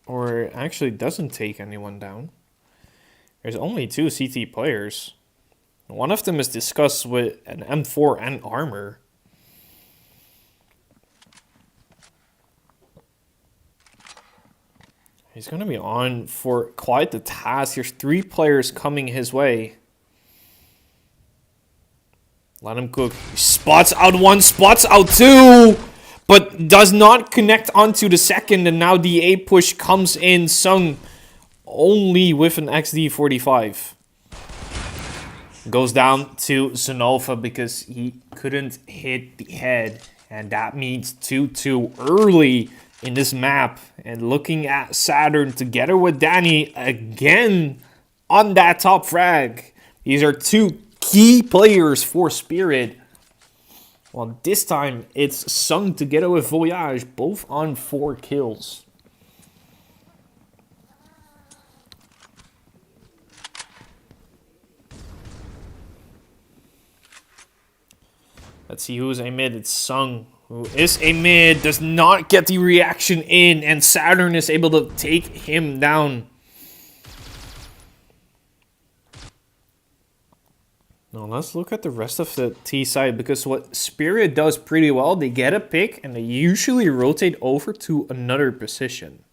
Speaker 2: Or actually doesn't take anyone down. There's only 2 CT players. One of them is discussed with an M4 and armor. He's going to be on for quite the task. There's 3 players coming his way. Let him cook. He spots out 1, spots out 2, but does not connect onto the second. And now the A push comes in. Sung only with an XD45. Goes down to Sonova because he couldn't hit the head. And that means 2-2 early in this map. And looking at Saturn together with Danny again on that top frag. These are 2 key players for Spirit. Well, this time it's Sung together with Voyage, both on 4 kills. Let's see who's A mid. It's Sung who is a mid, does not get the reaction in, and Saturn is able to take him down. Now let's look at the rest of the T side, because what Spirit does pretty well, they get a pick and they usually rotate over to another position.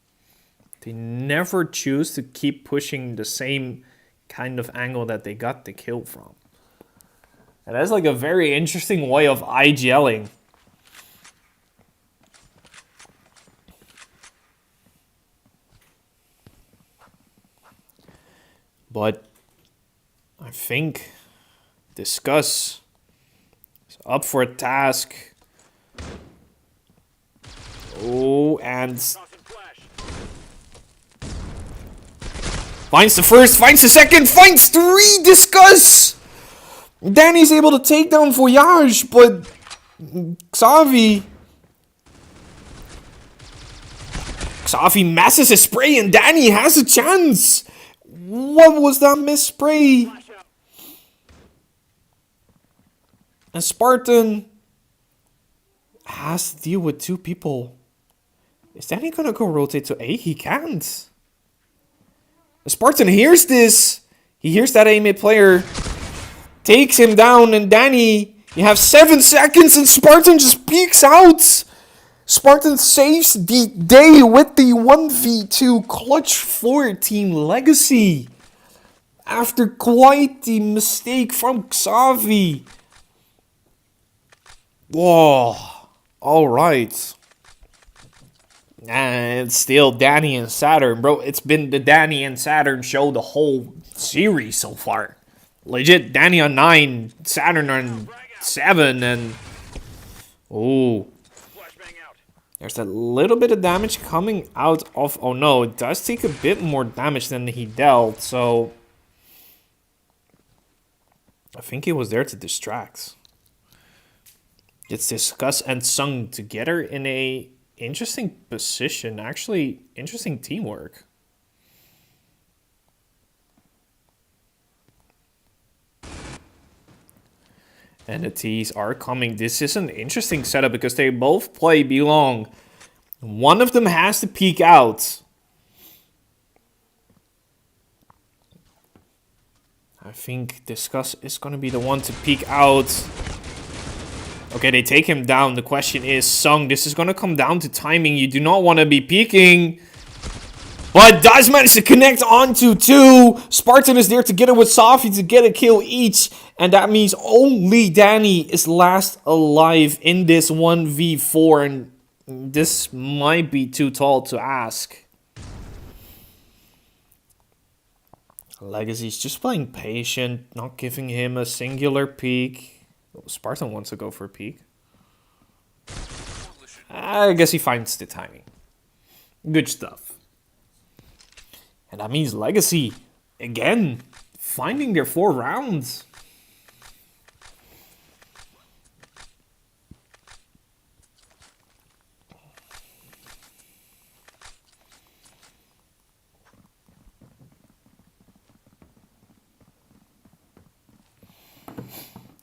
Speaker 2: They never choose to keep pushing the same kind of angle that they got the kill from. And that's like a very interesting way of IGLing. But I think Discuss is up for a task. Oh, and finds the first, finds the second, finds three. Discuss. Danny's able to take down Voyage, but Xavi masses his spray, and Danny has a chance. What was that miss spray? And Spartan has to deal with two people. Is Danny gonna go rotate to A? He can't. And Spartan hears this. He hears that A mid player. Takes him down, and Danny, you have 7 seconds, and Spartan just peeks out. Spartan saves the day with the 1v2 clutch for Team Legacy. After quite the mistake from Xavi. Whoa, alright. And it's still Danny and Saturn, bro. It's been the Danny and Saturn show the whole series so far. Legit, Danny on 9, Saturn on 7, and... Ooh. There's a little bit of damage coming out of... Oh no, it does take a bit more damage than he dealt, so... I think he was there to distract. It's Discuss and Sung together in a interesting position. Actually, interesting teamwork. And the T's are coming. This is an interesting setup because they both play Belong. One of them has to peek out. I think Discuss is going to be the one to peek out. Okay, they take him down. The question is, Sung, this is going to come down to timing. You do not want to be peeking. But does manage to connect onto 2. Spartan is there together with Safi to get a kill each. And that means only Danny is last alive in this 1v4. And this might be too tall to ask. Legacy's just playing patient, not giving him a singular peek. Oh, Spartan wants to go for a peek. I guess he finds the timing. Good stuff. And that means Legacy, again, finding their 4 rounds.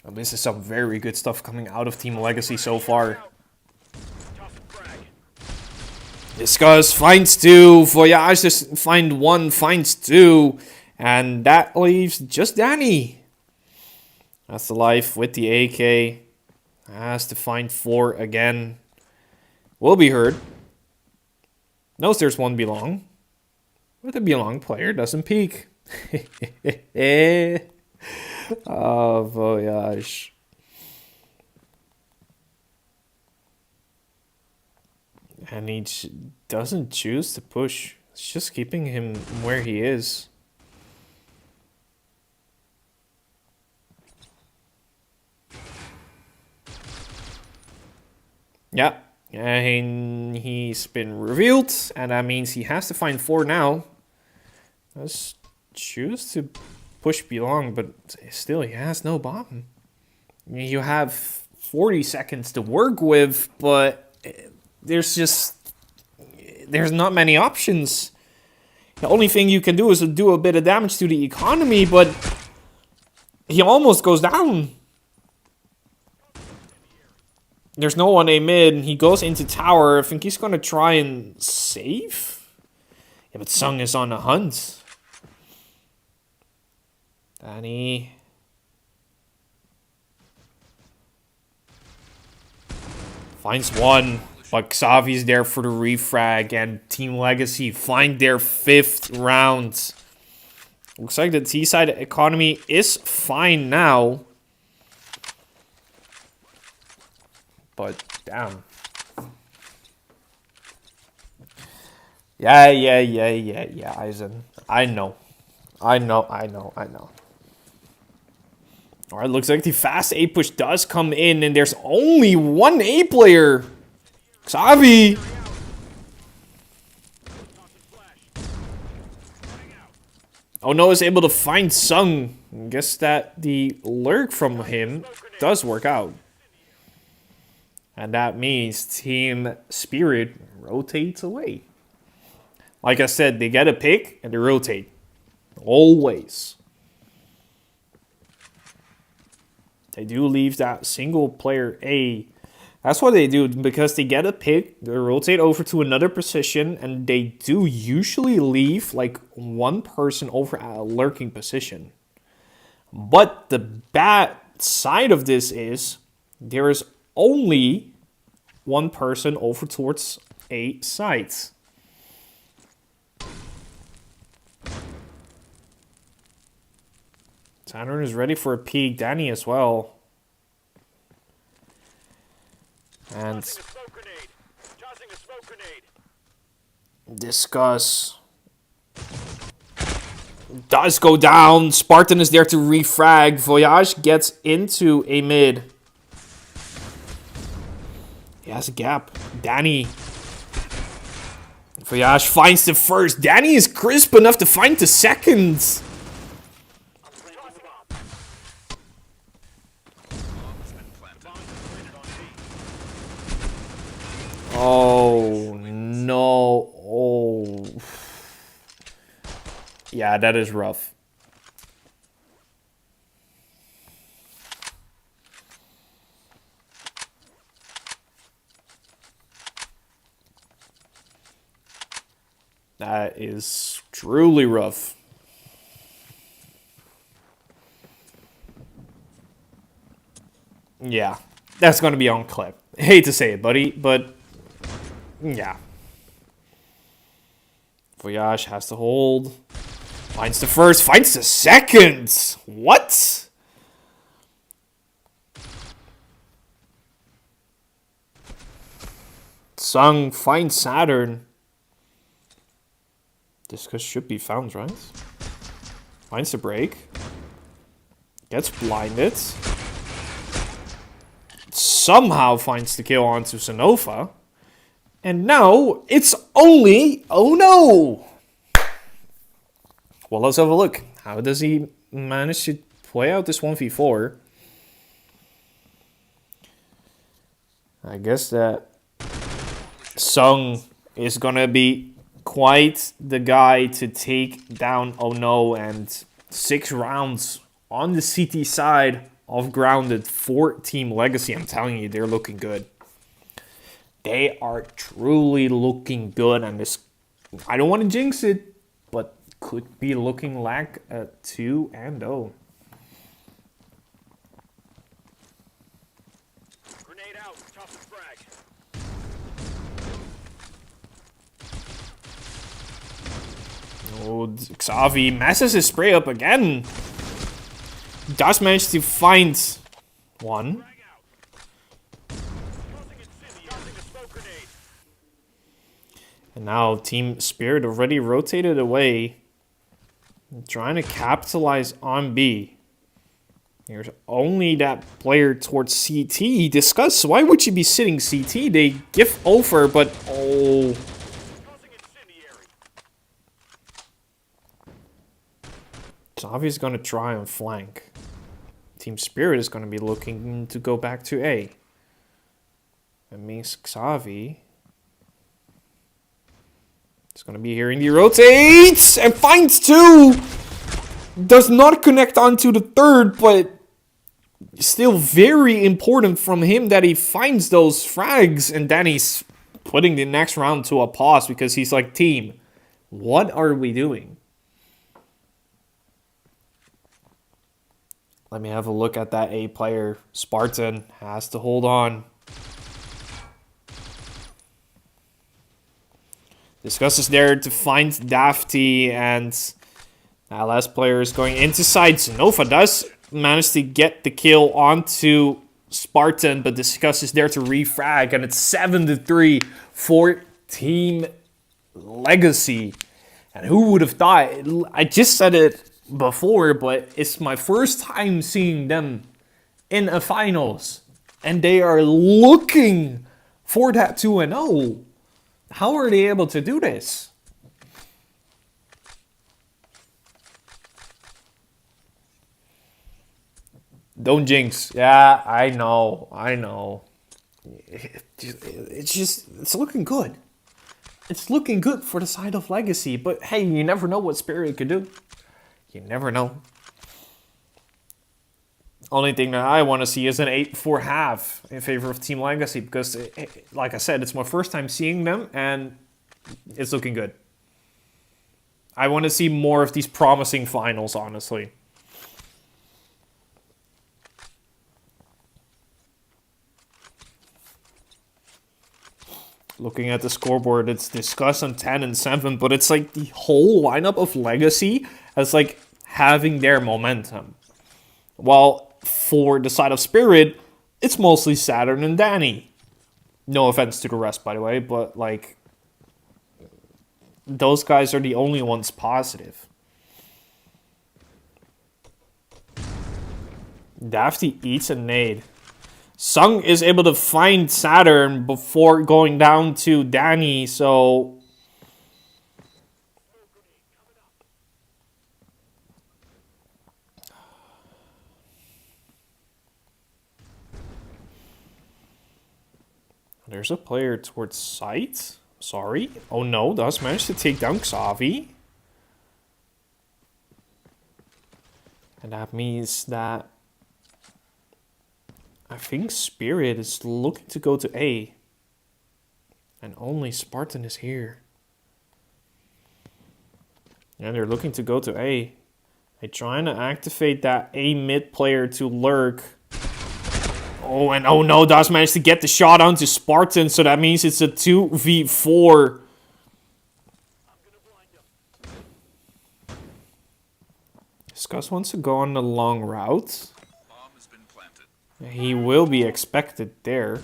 Speaker 2: Well, this is some very good stuff coming out of Team Legacy so far. Discuss finds 2. Voyage just find 1, finds 2. And that leaves just Danny. That's the life with the AK. Has to find 4 again. Will be heard. Knows there's one Belong. But the Belong player doesn't peek. Oh, Voyage. And he doesn't choose to push. It's just keeping him where he is. Yeah. And he's been revealed. And that means he has to find 4 now. Let's choose to push Belong, but still he has no bomb. You have 40 seconds to work with, but there's not many options. The only thing you can do is to do a bit of damage to the economy, but he almost goes down. There's no one A mid. He goes into tower. I think he's going to try and save. Yeah, but Sung is on a hunt. Danny. Finds one. But Xavi's there for the refrag. And Team Legacy find their 5th round. Looks like the T-side economy is fine now. But, damn. Yeah, Eisen. I know. Alright, looks like the fast A push does come in, and there's only one A player. Xavi. Oh no, is able to find Sung. I guess that the lurk from him does work out. And that means Team Spirit rotates away. Like I said, they get a pick and they rotate. Always. They do leave that single player A. That's what they do, because they get a pick, they rotate over to another position, and they do usually leave like one person over at a lurking position. But the bad side of this is there is only one person over towards A site. Saturn is ready for a peek. Danny as well. And Discuss does go down. Spartan is there to refrag. Voyage gets into a mid. He has a gap. Danny. Voyage finds the first. Danny is crisp enough to find the second. Oh, no. Oh. Yeah, that is rough. That is truly rough. Yeah, that's going to be on clip. Hate to say it, buddy, but yeah. Voyage has to hold. Finds the first, finds the second. What? Sung finds Saturn. Discus should be found, right? Finds the break. Gets blinded. Somehow finds the kill onto Sonova. And now it's only... Oh no! Well, let's have a look. How does he manage to play out this 1v4? I guess that Sung is gonna be quite the guy to take down Oh no, and 6 rounds on the CT side of Grounded for Team Legacy. I'm telling you, they're looking good. They are truly looking good, and this, I don't want to jinx it, but could be looking like a 2-0.
Speaker 3: Grenade out, toss and frag.
Speaker 2: Oh, Xavi messes his spray up again. Does manage to find one. And now Team Spirit already rotated away. Trying to capitalize on B. There's only that player towards CT. Discuss, why would you be sitting CT? They give over, but oh. Xavi is going to try and flank. Team Spirit is going to be looking to go back to A. That means Xavi is going to be hearing the rotates and finds 2. Does not connect onto the third, but still very important from him that he finds those frags, and then he's putting the next round to a pause because he's like, team, what are we doing? Let me have a look at that A player. Spartan has to hold on. Discuss is there to find Dafty, and that last player is going into side. Nova does manage to get the kill onto Spartan, but Discuss is there to refrag, and it's 7-3 for Team Legacy. And who would have thought? I just said it before, but it's my first time seeing them in a finals, and they are looking for that 2-0. How are they able to do this? Don't jinx. Yeah, I know. It's looking good. It's looking good for the side of Legacy, but hey, you never know what Spirit could do. You never know. Only thing that I want to see is an 8-4 half in favor of Team Legacy, because, like I said, it's my first time seeing them, and it's looking good. I want to see more of these promising finals, honestly. Looking at the scoreboard, it's Discuss on 10 and 7, but it's like the whole lineup of Legacy as like having their momentum. While for the side of Spirit, it's mostly Saturn and Danny. No offense to the rest, by the way, but like those guys are the only ones positive. Dafty eats a nade. Sung is able to find Saturn before going down to Danny, so there's a player towards site. Sorry. Oh no, does manage to take down Xavi. And that means that I think Spirit is looking to go to A. And only Spartan is here. And they're looking to go to A. They're trying to activate that A mid player to lurk. Oh, and oh no, Does managed to get the shot onto Spartan, so that means it's a 2v4. Discuss wants to go on the long route.
Speaker 1: Bomb has been planted.
Speaker 2: He will be expected there.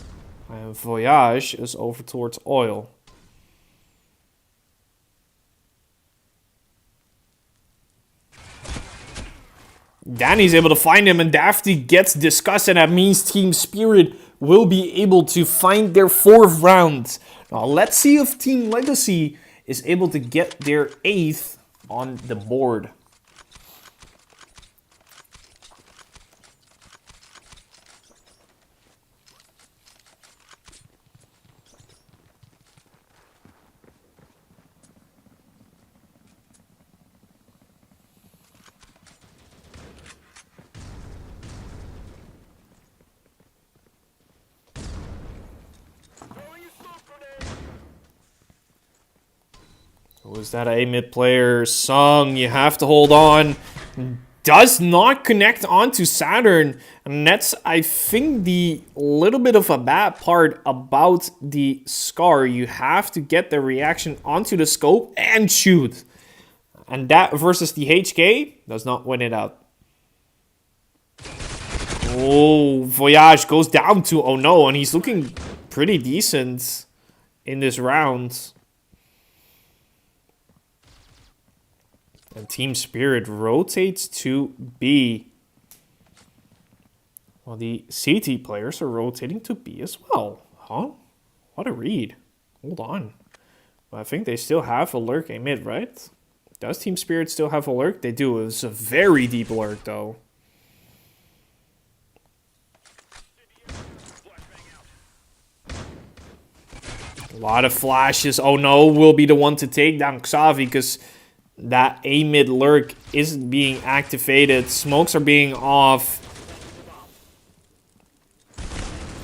Speaker 2: And Voyage is over towards oil. Danny's able to find him, and Dafty gets Discuss, and that means Team Spirit will be able to find their 4th round. Now let's see if Team Legacy is able to get their 8th on the board. Was that a mid player? Sung, you have to hold on. Does not connect onto Saturn. And that's, I think, the little bit of a bad part about the Scar. You have to get the reaction onto the scope and shoot. And that versus the HK does not win it out. Oh, Voyage goes down to oh no, and he's looking pretty decent in this round. And Team Spirit rotates to B. Well, the CT players are rotating to B as well. Huh? What a read. Hold on. Well, I think they still have a lurk A mid, right? Does Team Spirit still have a lurk? They do. It's a very deep lurk, though. A lot of flashes. Oh no, will be the one to take down Xavi, because that A mid lurk isn't being activated. Smokes are being off.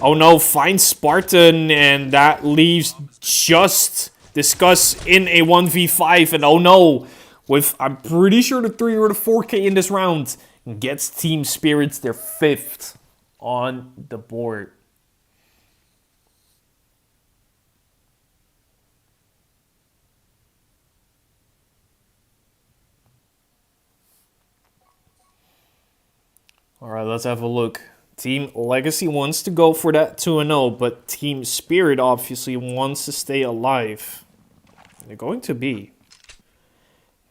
Speaker 2: Oh no, finds Spartan, and that leaves just Discuss in a 1v5. And oh no, with I'm pretty sure the 3 or the 4K in this round, gets Team Spirits their 5th on the board. Alright, let's have a look. Team Legacy wants to go for that 2-0, but Team Spirit obviously wants to stay alive. They're going to B.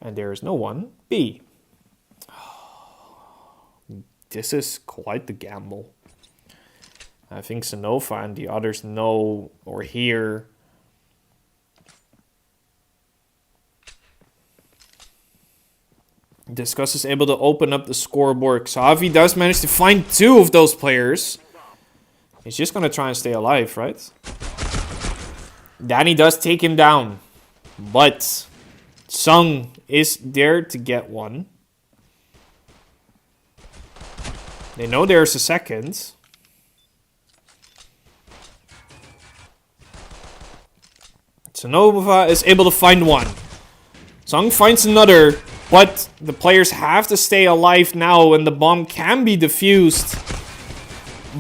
Speaker 2: And there is no one. B. This is quite the gamble. I think Sonova and the others know or hear. Discuss is able to open up the scoreboard. Xavi does manage to find 2 of those players. He's just going to try and stay alive, right? Danny does take him down. But Sung is there to get one. They know there's a second. Sonova is able to find one. Sung finds another. But the players have to stay alive now and the bomb can be defused.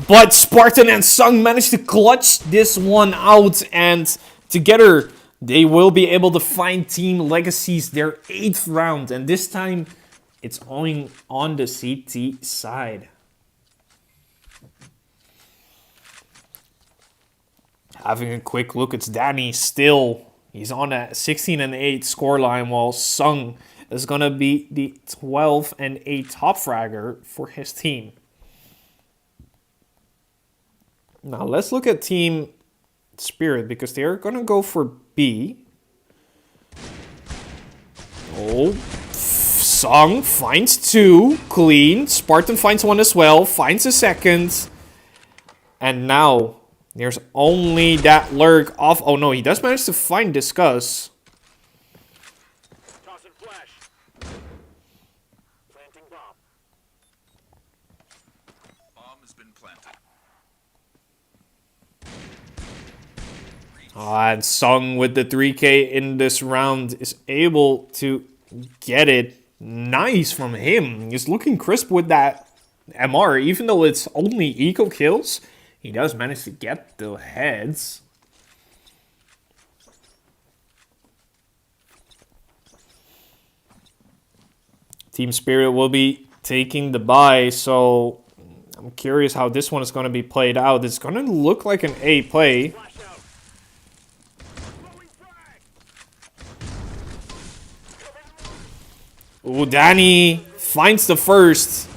Speaker 2: But Spartan and Sung managed to clutch this one out. And together they will be able to find Team Legacy's their 8th round. And this time it's only on the CT side. Having a quick look, it's Danny still. He's on a 16-8 scoreline while Sung is going to be the 12-8 top fragger for his team. Now let's look at Team Spirit because they're going to go for B. Oh, Sung finds 2, clean. Spartan finds 1 as well, finds a second. And now there's only that lurk off. Oh no, he does manage to find Discuss. And Sung with the 3K in this round is able to get it. Nice from him. He's looking crisp with that MR. Even though it's only eco kills, he does manage to get the heads. Team Spirit will be taking the bye, so I'm curious how this one is going to be played out. It's going to look like an A play. Ooh, Danny finds the first.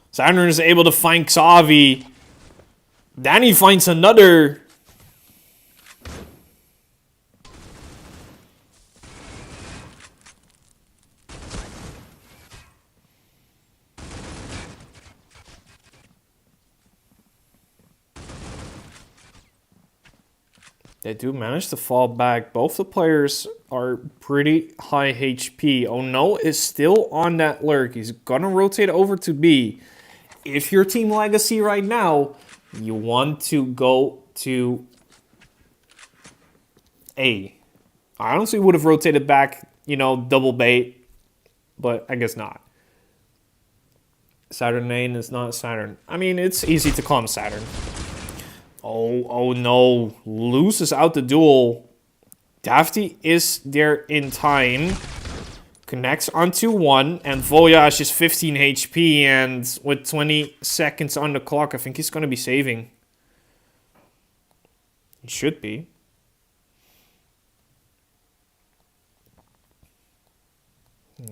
Speaker 2: Saturn is able to find Xavi. Danny finds another. They do manage to fall back. Both the players are pretty high HP. Oh no is still on that lurk. He's gonna rotate over to B. If you're Team Legacy right now, you want to go to A. I honestly would have rotated back, you know, double bait, but I guess not. Saturn main is not Saturn. I mean, it's easy to call him Saturn. Oh no. Loses out the duel. Dafty is there in time. Connects onto 1. And Voyage is 15 HP. And with 20 seconds on the clock, I think he's going to be saving. He should be.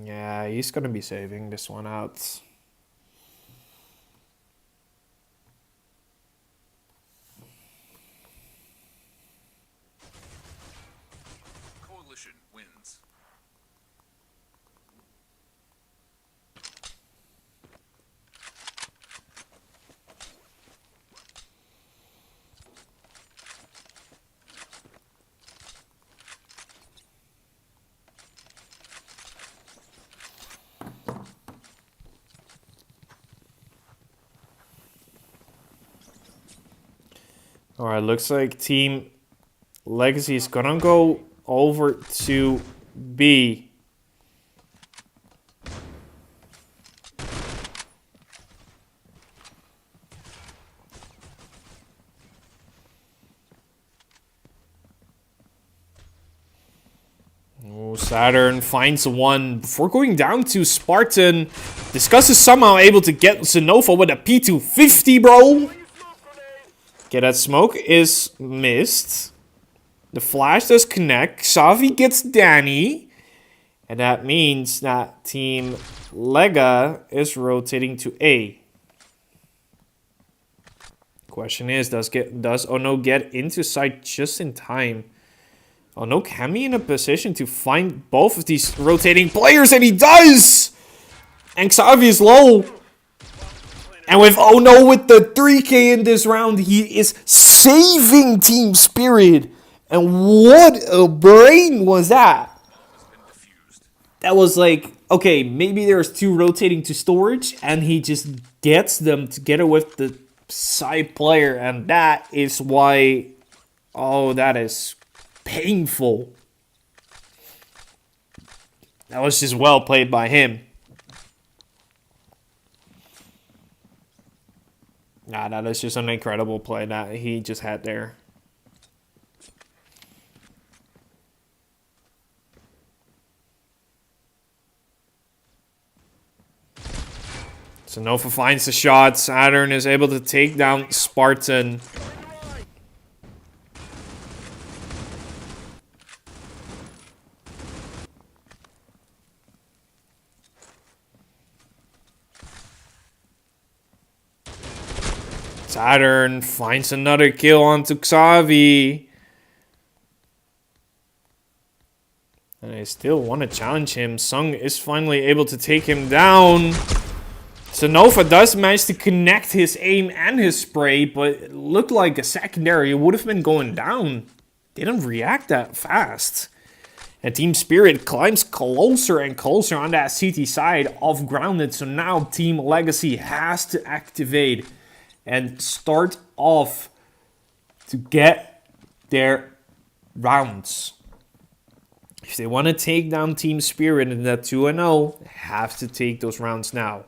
Speaker 2: Yeah, he's going to be saving this one out.
Speaker 1: Wins.
Speaker 2: Alright, looks like Team Legacy is gonna go over to B. Oh, Saturn finds one before going down to Spartan. Discuss is somehow able to get Zenova with a P250, bro. Okay, that smoke is missed. The flash does connect. Xavi gets Danny. And that means that Team Lega is rotating to A. Question is, does Ono get into site just in time? Ono can be in a position to find both of these rotating players, and he does! And Xavi is low. And with Ono with the 3K in this round, he is saving Team Spirit. And what a brain was that? That was like, okay, maybe there's two rotating to storage, and he just gets them together with the side player, and that is why, oh, that is painful. That was just well played by him. Nah, that is just an incredible play that he just had there. So Nova finds the shot. Saturn is able to take down Spartan. Saturn finds another kill onto Xavi. And I still want to challenge him. Sung is finally able to take him down. So Nova does manage to connect his aim and his spray, but it looked like a secondary would have been going down. Didn't react that fast. And Team Spirit climbs closer and closer on that CT side, off grounded. So now Team Legacy has to activate and start off to get their rounds. If they want to take down Team Spirit in that 2-0, they have to take those rounds now.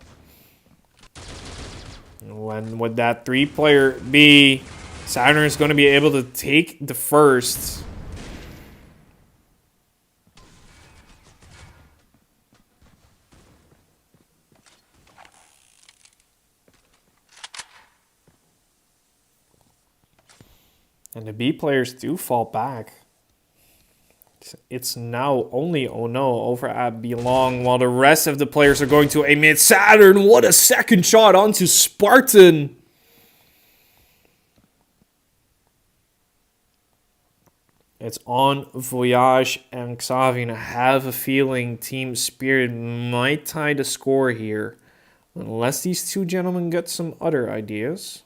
Speaker 2: When with that 3-player B, Saturn is going to be able to take the first. And the B players do fall back. It's now only Ono over at Belong, while the rest of the players are going to A mid. Saturn, what a second shot onto Spartan. It's on Voyage and Xavi, and I have a feeling Team Spirit might tie the score here. Unless these two gentlemen get some other ideas.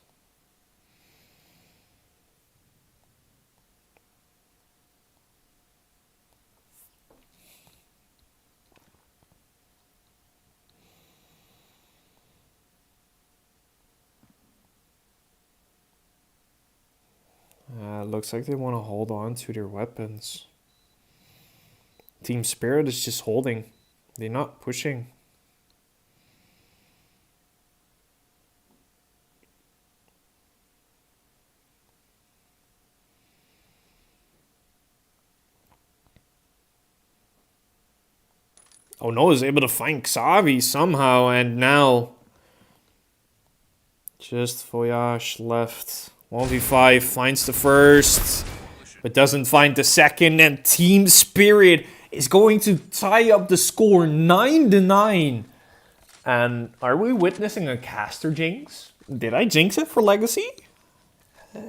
Speaker 2: Looks like they want to hold on to their weapons. Team Spirit is just holding. They're not pushing. Oh no, is able to find Xavi somehow, and now just Voyage left. 1v5 finds the first, but doesn't find the second, and Team Spirit is going to tie up the score 9-9. And are we witnessing a caster jinx? Did I jinx it for Legacy? I'm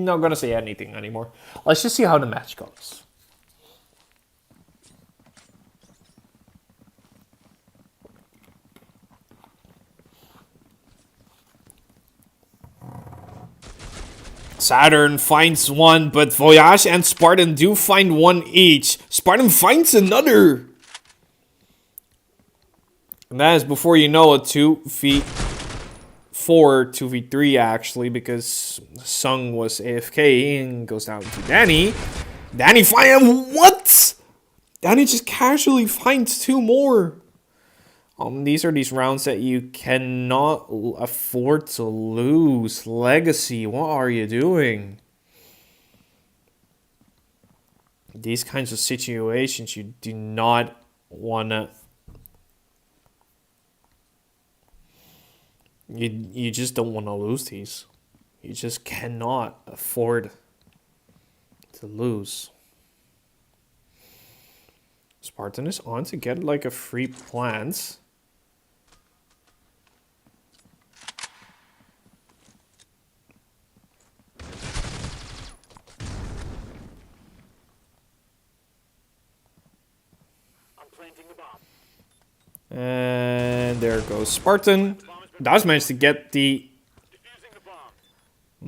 Speaker 2: not gonna say anything anymore. Let's just see how the match goes. Saturn finds one, but Voyage and Spartan do find one each. Spartan finds another. And that is before you know it, 2v5. 2v4, 2v3 actually, because Sung was AFK and goes down to Danny. Danny find what? Danny just casually finds 2 more. These are these rounds that you cannot afford to lose. Legacy, what are you doing? These kinds of situations you do not want to... You just don't want to lose these. You just cannot afford to lose. Spartan is on to get like a free plant.
Speaker 3: I'm planting the bomb.
Speaker 2: And there goes Spartan. Does manage to get the
Speaker 3: Defusing the bomb.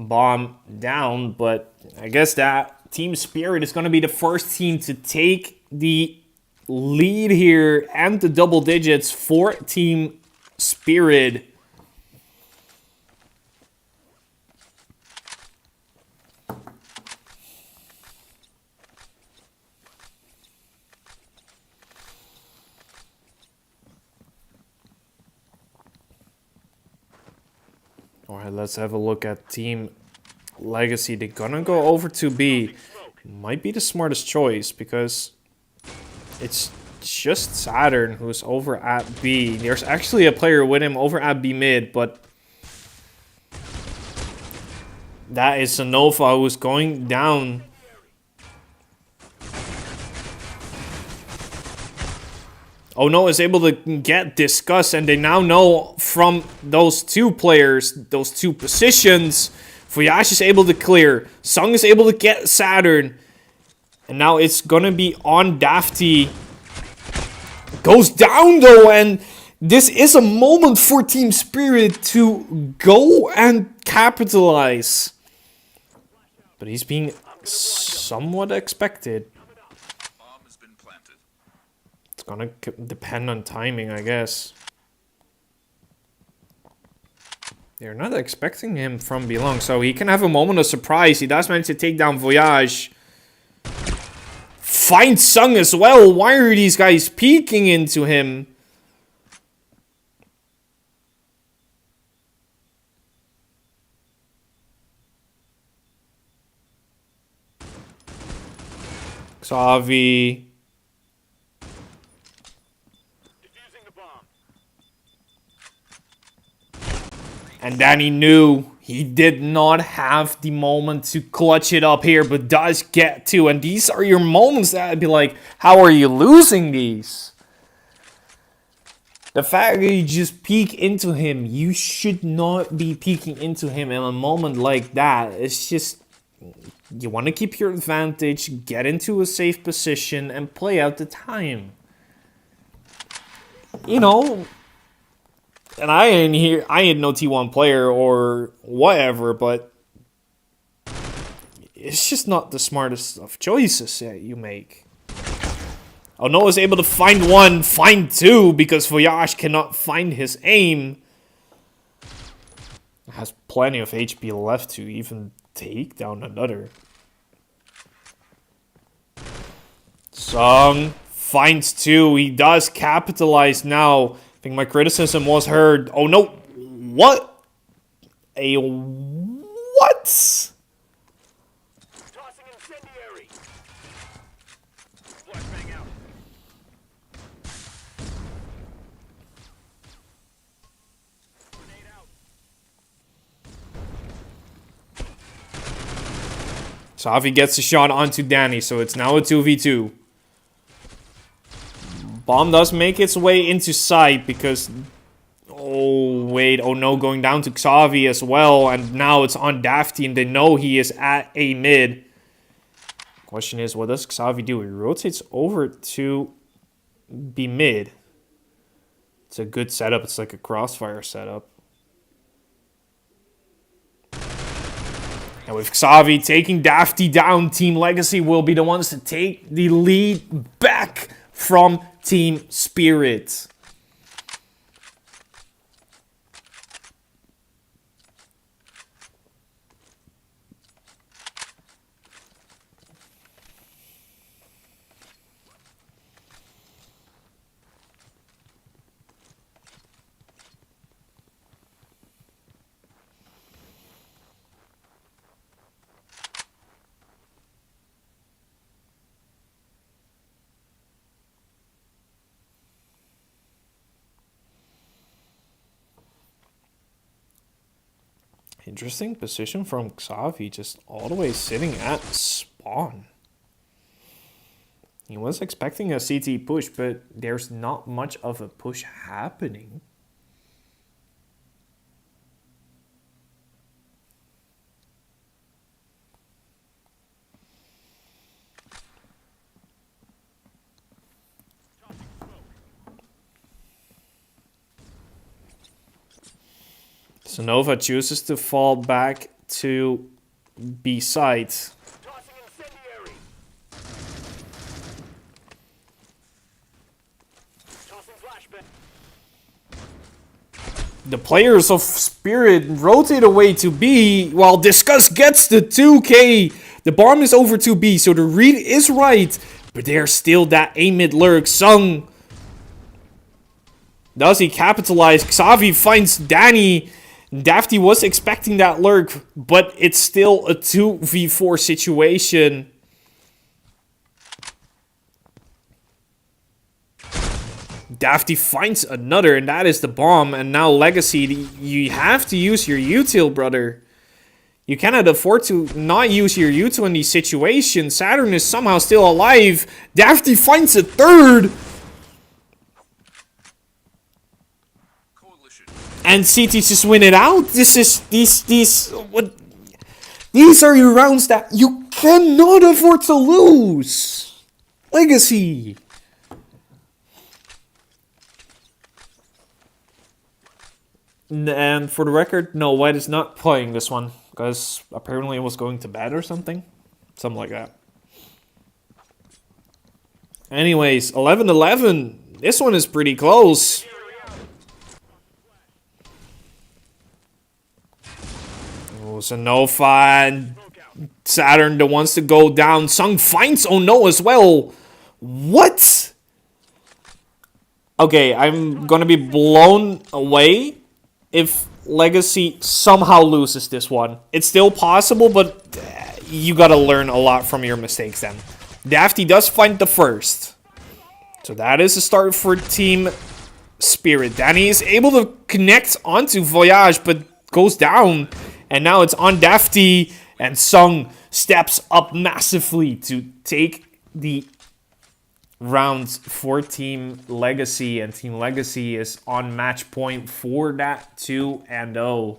Speaker 2: bomb down, but I guess that Team Spirit is going to be the first team to take the lead here and the double digits for Team Spirit. Alright, let's have a look at Team Legacy. They're gonna go over to B. Might be the smartest choice because it's just Saturn who's over at B. There's actually a player with him over at B mid, but that is Sanova who's going down. Oh no, is able to get Discuss, and they now know from those 2 players, those 2 positions, Voyage is able to clear, Sung is able to get Saturn, and now it's gonna be on Dafty. Goes down though, and this is a moment for Team Spirit to go and capitalize. But he's being somewhat expected.
Speaker 1: Bomb has been planted.
Speaker 2: It's gonna depend on timing, I guess. They're not expecting him from below, so he can have a moment of surprise. He does manage to take down Voyage. Find Sung as well. Why are these guys peeking into him? Xavi.
Speaker 3: Defusing the bomb.
Speaker 2: And Danny knew he did not have the moment to clutch it up here, but does get to. And these are your moments that I'd be like, how are you losing these? The fact that you just peek into him, you should not be peeking into him in a moment like that. It's just, you want to keep your advantage, get into a safe position, and play out the time. You know, and I ain't no T1 player or whatever, but it's just not the smartest of choices that you make. Oh, Noah's able to find 1, find 2, because Voyage cannot find his aim. Has plenty of HP left to even take down another. Sung finds 2. He does capitalize now. I think my criticism was heard. Oh no. What? A what?
Speaker 3: Tossing incendiary. Flashbang out. Grenade out.
Speaker 2: Xavi gets a shot onto Danny, so it's now a 2v2. Bomb does make its way into sight because... Oh, wait. Oh, no. Going down to Xavi as well. And now it's on Dafty, and they know he is at A mid. Question is, what does Xavi do? He rotates over to B mid. It's a good setup. It's like a crossfire setup. And with Xavi taking Dafty down, Team Legacy will be the ones to take the lead back from Team Spirit. Interesting position from Xavi, just all the way sitting at spawn. He was expecting a CT push, but there's not much of a push happening. So Nova chooses to fall back to B side.
Speaker 3: Tossing incendiary. Tossing flashbang.
Speaker 2: The players of Spirit rotate away to B while Discuss gets the 2K. The bomb is over to B, so the read is right. But there's still that A mid lurk. Sung. Does he capitalize? Xavi finds Danny. Dafty was expecting that lurk, but it's still a 2v4 situation. Dafty finds another, and that is the bomb. And now Legacy, you have to use your util, brother. You cannot afford to not use your util in these situations. Saturn is somehow still alive. Dafty finds a third.
Speaker 1: Coalition.
Speaker 2: And CT just win it out. This is these are your rounds that you cannot afford to lose. Legacy. And for the record, no, White is not playing this one because apparently it was going to bed or something. Something like that. Anyways, 11-11. This one is pretty close. Oh, so Nova and Saturn, the ones to go down. Sung finds Oh No as well. What? Okay, I'm gonna be blown away if Legacy somehow loses this one. It's still possible, but you gotta learn a lot from your mistakes then. Dafty does find the first. So that is a start for Team Spirit. Danny is able to connect onto Voyage, but goes down. And now it's on Dafty. And Sung steps up massively to take the rounds for Team Legacy. And Team Legacy is on match point for that 2-0.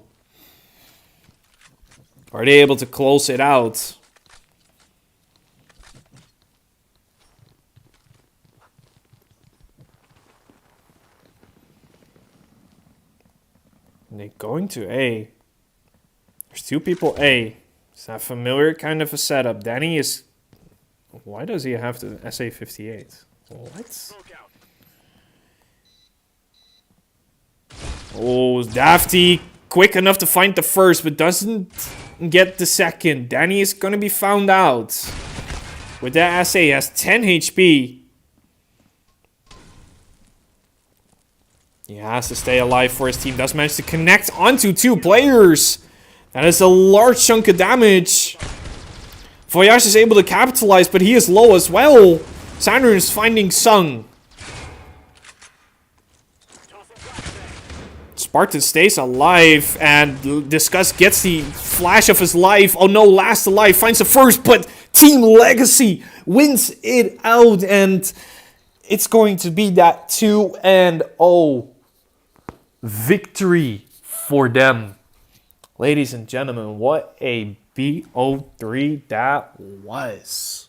Speaker 2: Are they able to close it out? They're going to A. There's two people A. It's that familiar kind of a setup. Danny is... Why does he have the SA-58? What? Oh, Dafty quick enough to find the first, but doesn't get the second. Danny is going to be found out. With that SA, he has 10 HP. He has to stay alive for his team. Does manage to connect onto two players. That is a large chunk of damage. Voyage is able to capitalize, but he is low as well. Saturn is finding Sung. Spartan stays alive, and Discuss gets the flash of his life. Oh no, last alive, finds the first, but Team Legacy wins it out, and it's going to be that 2-0 victory for them. Ladies and gentlemen, what a BO3 that was.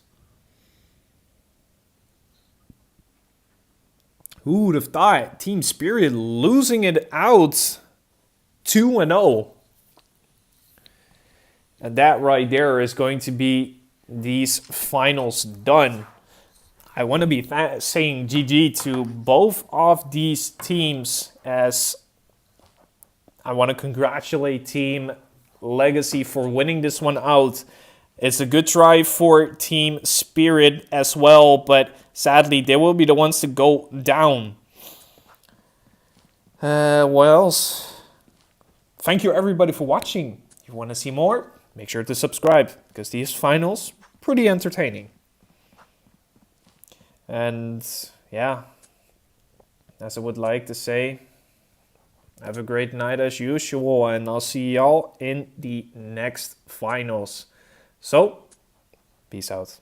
Speaker 2: Who would have thought? Team Spirit losing it out 2-0. And that right there is going to be these finals done. I want to be saying GG to both of these teams, as I want to congratulate Team Legacy for winning this one out. It's a good try for Team Spirit as well, but sadly they will be the ones to go down. What else? Thank you everybody for watching. If you want to see more, make sure to subscribe, because these finals pretty entertaining. And yeah, as I would like to say, Have a great night as usual, and I'll see y'all in the next finals. So, peace out.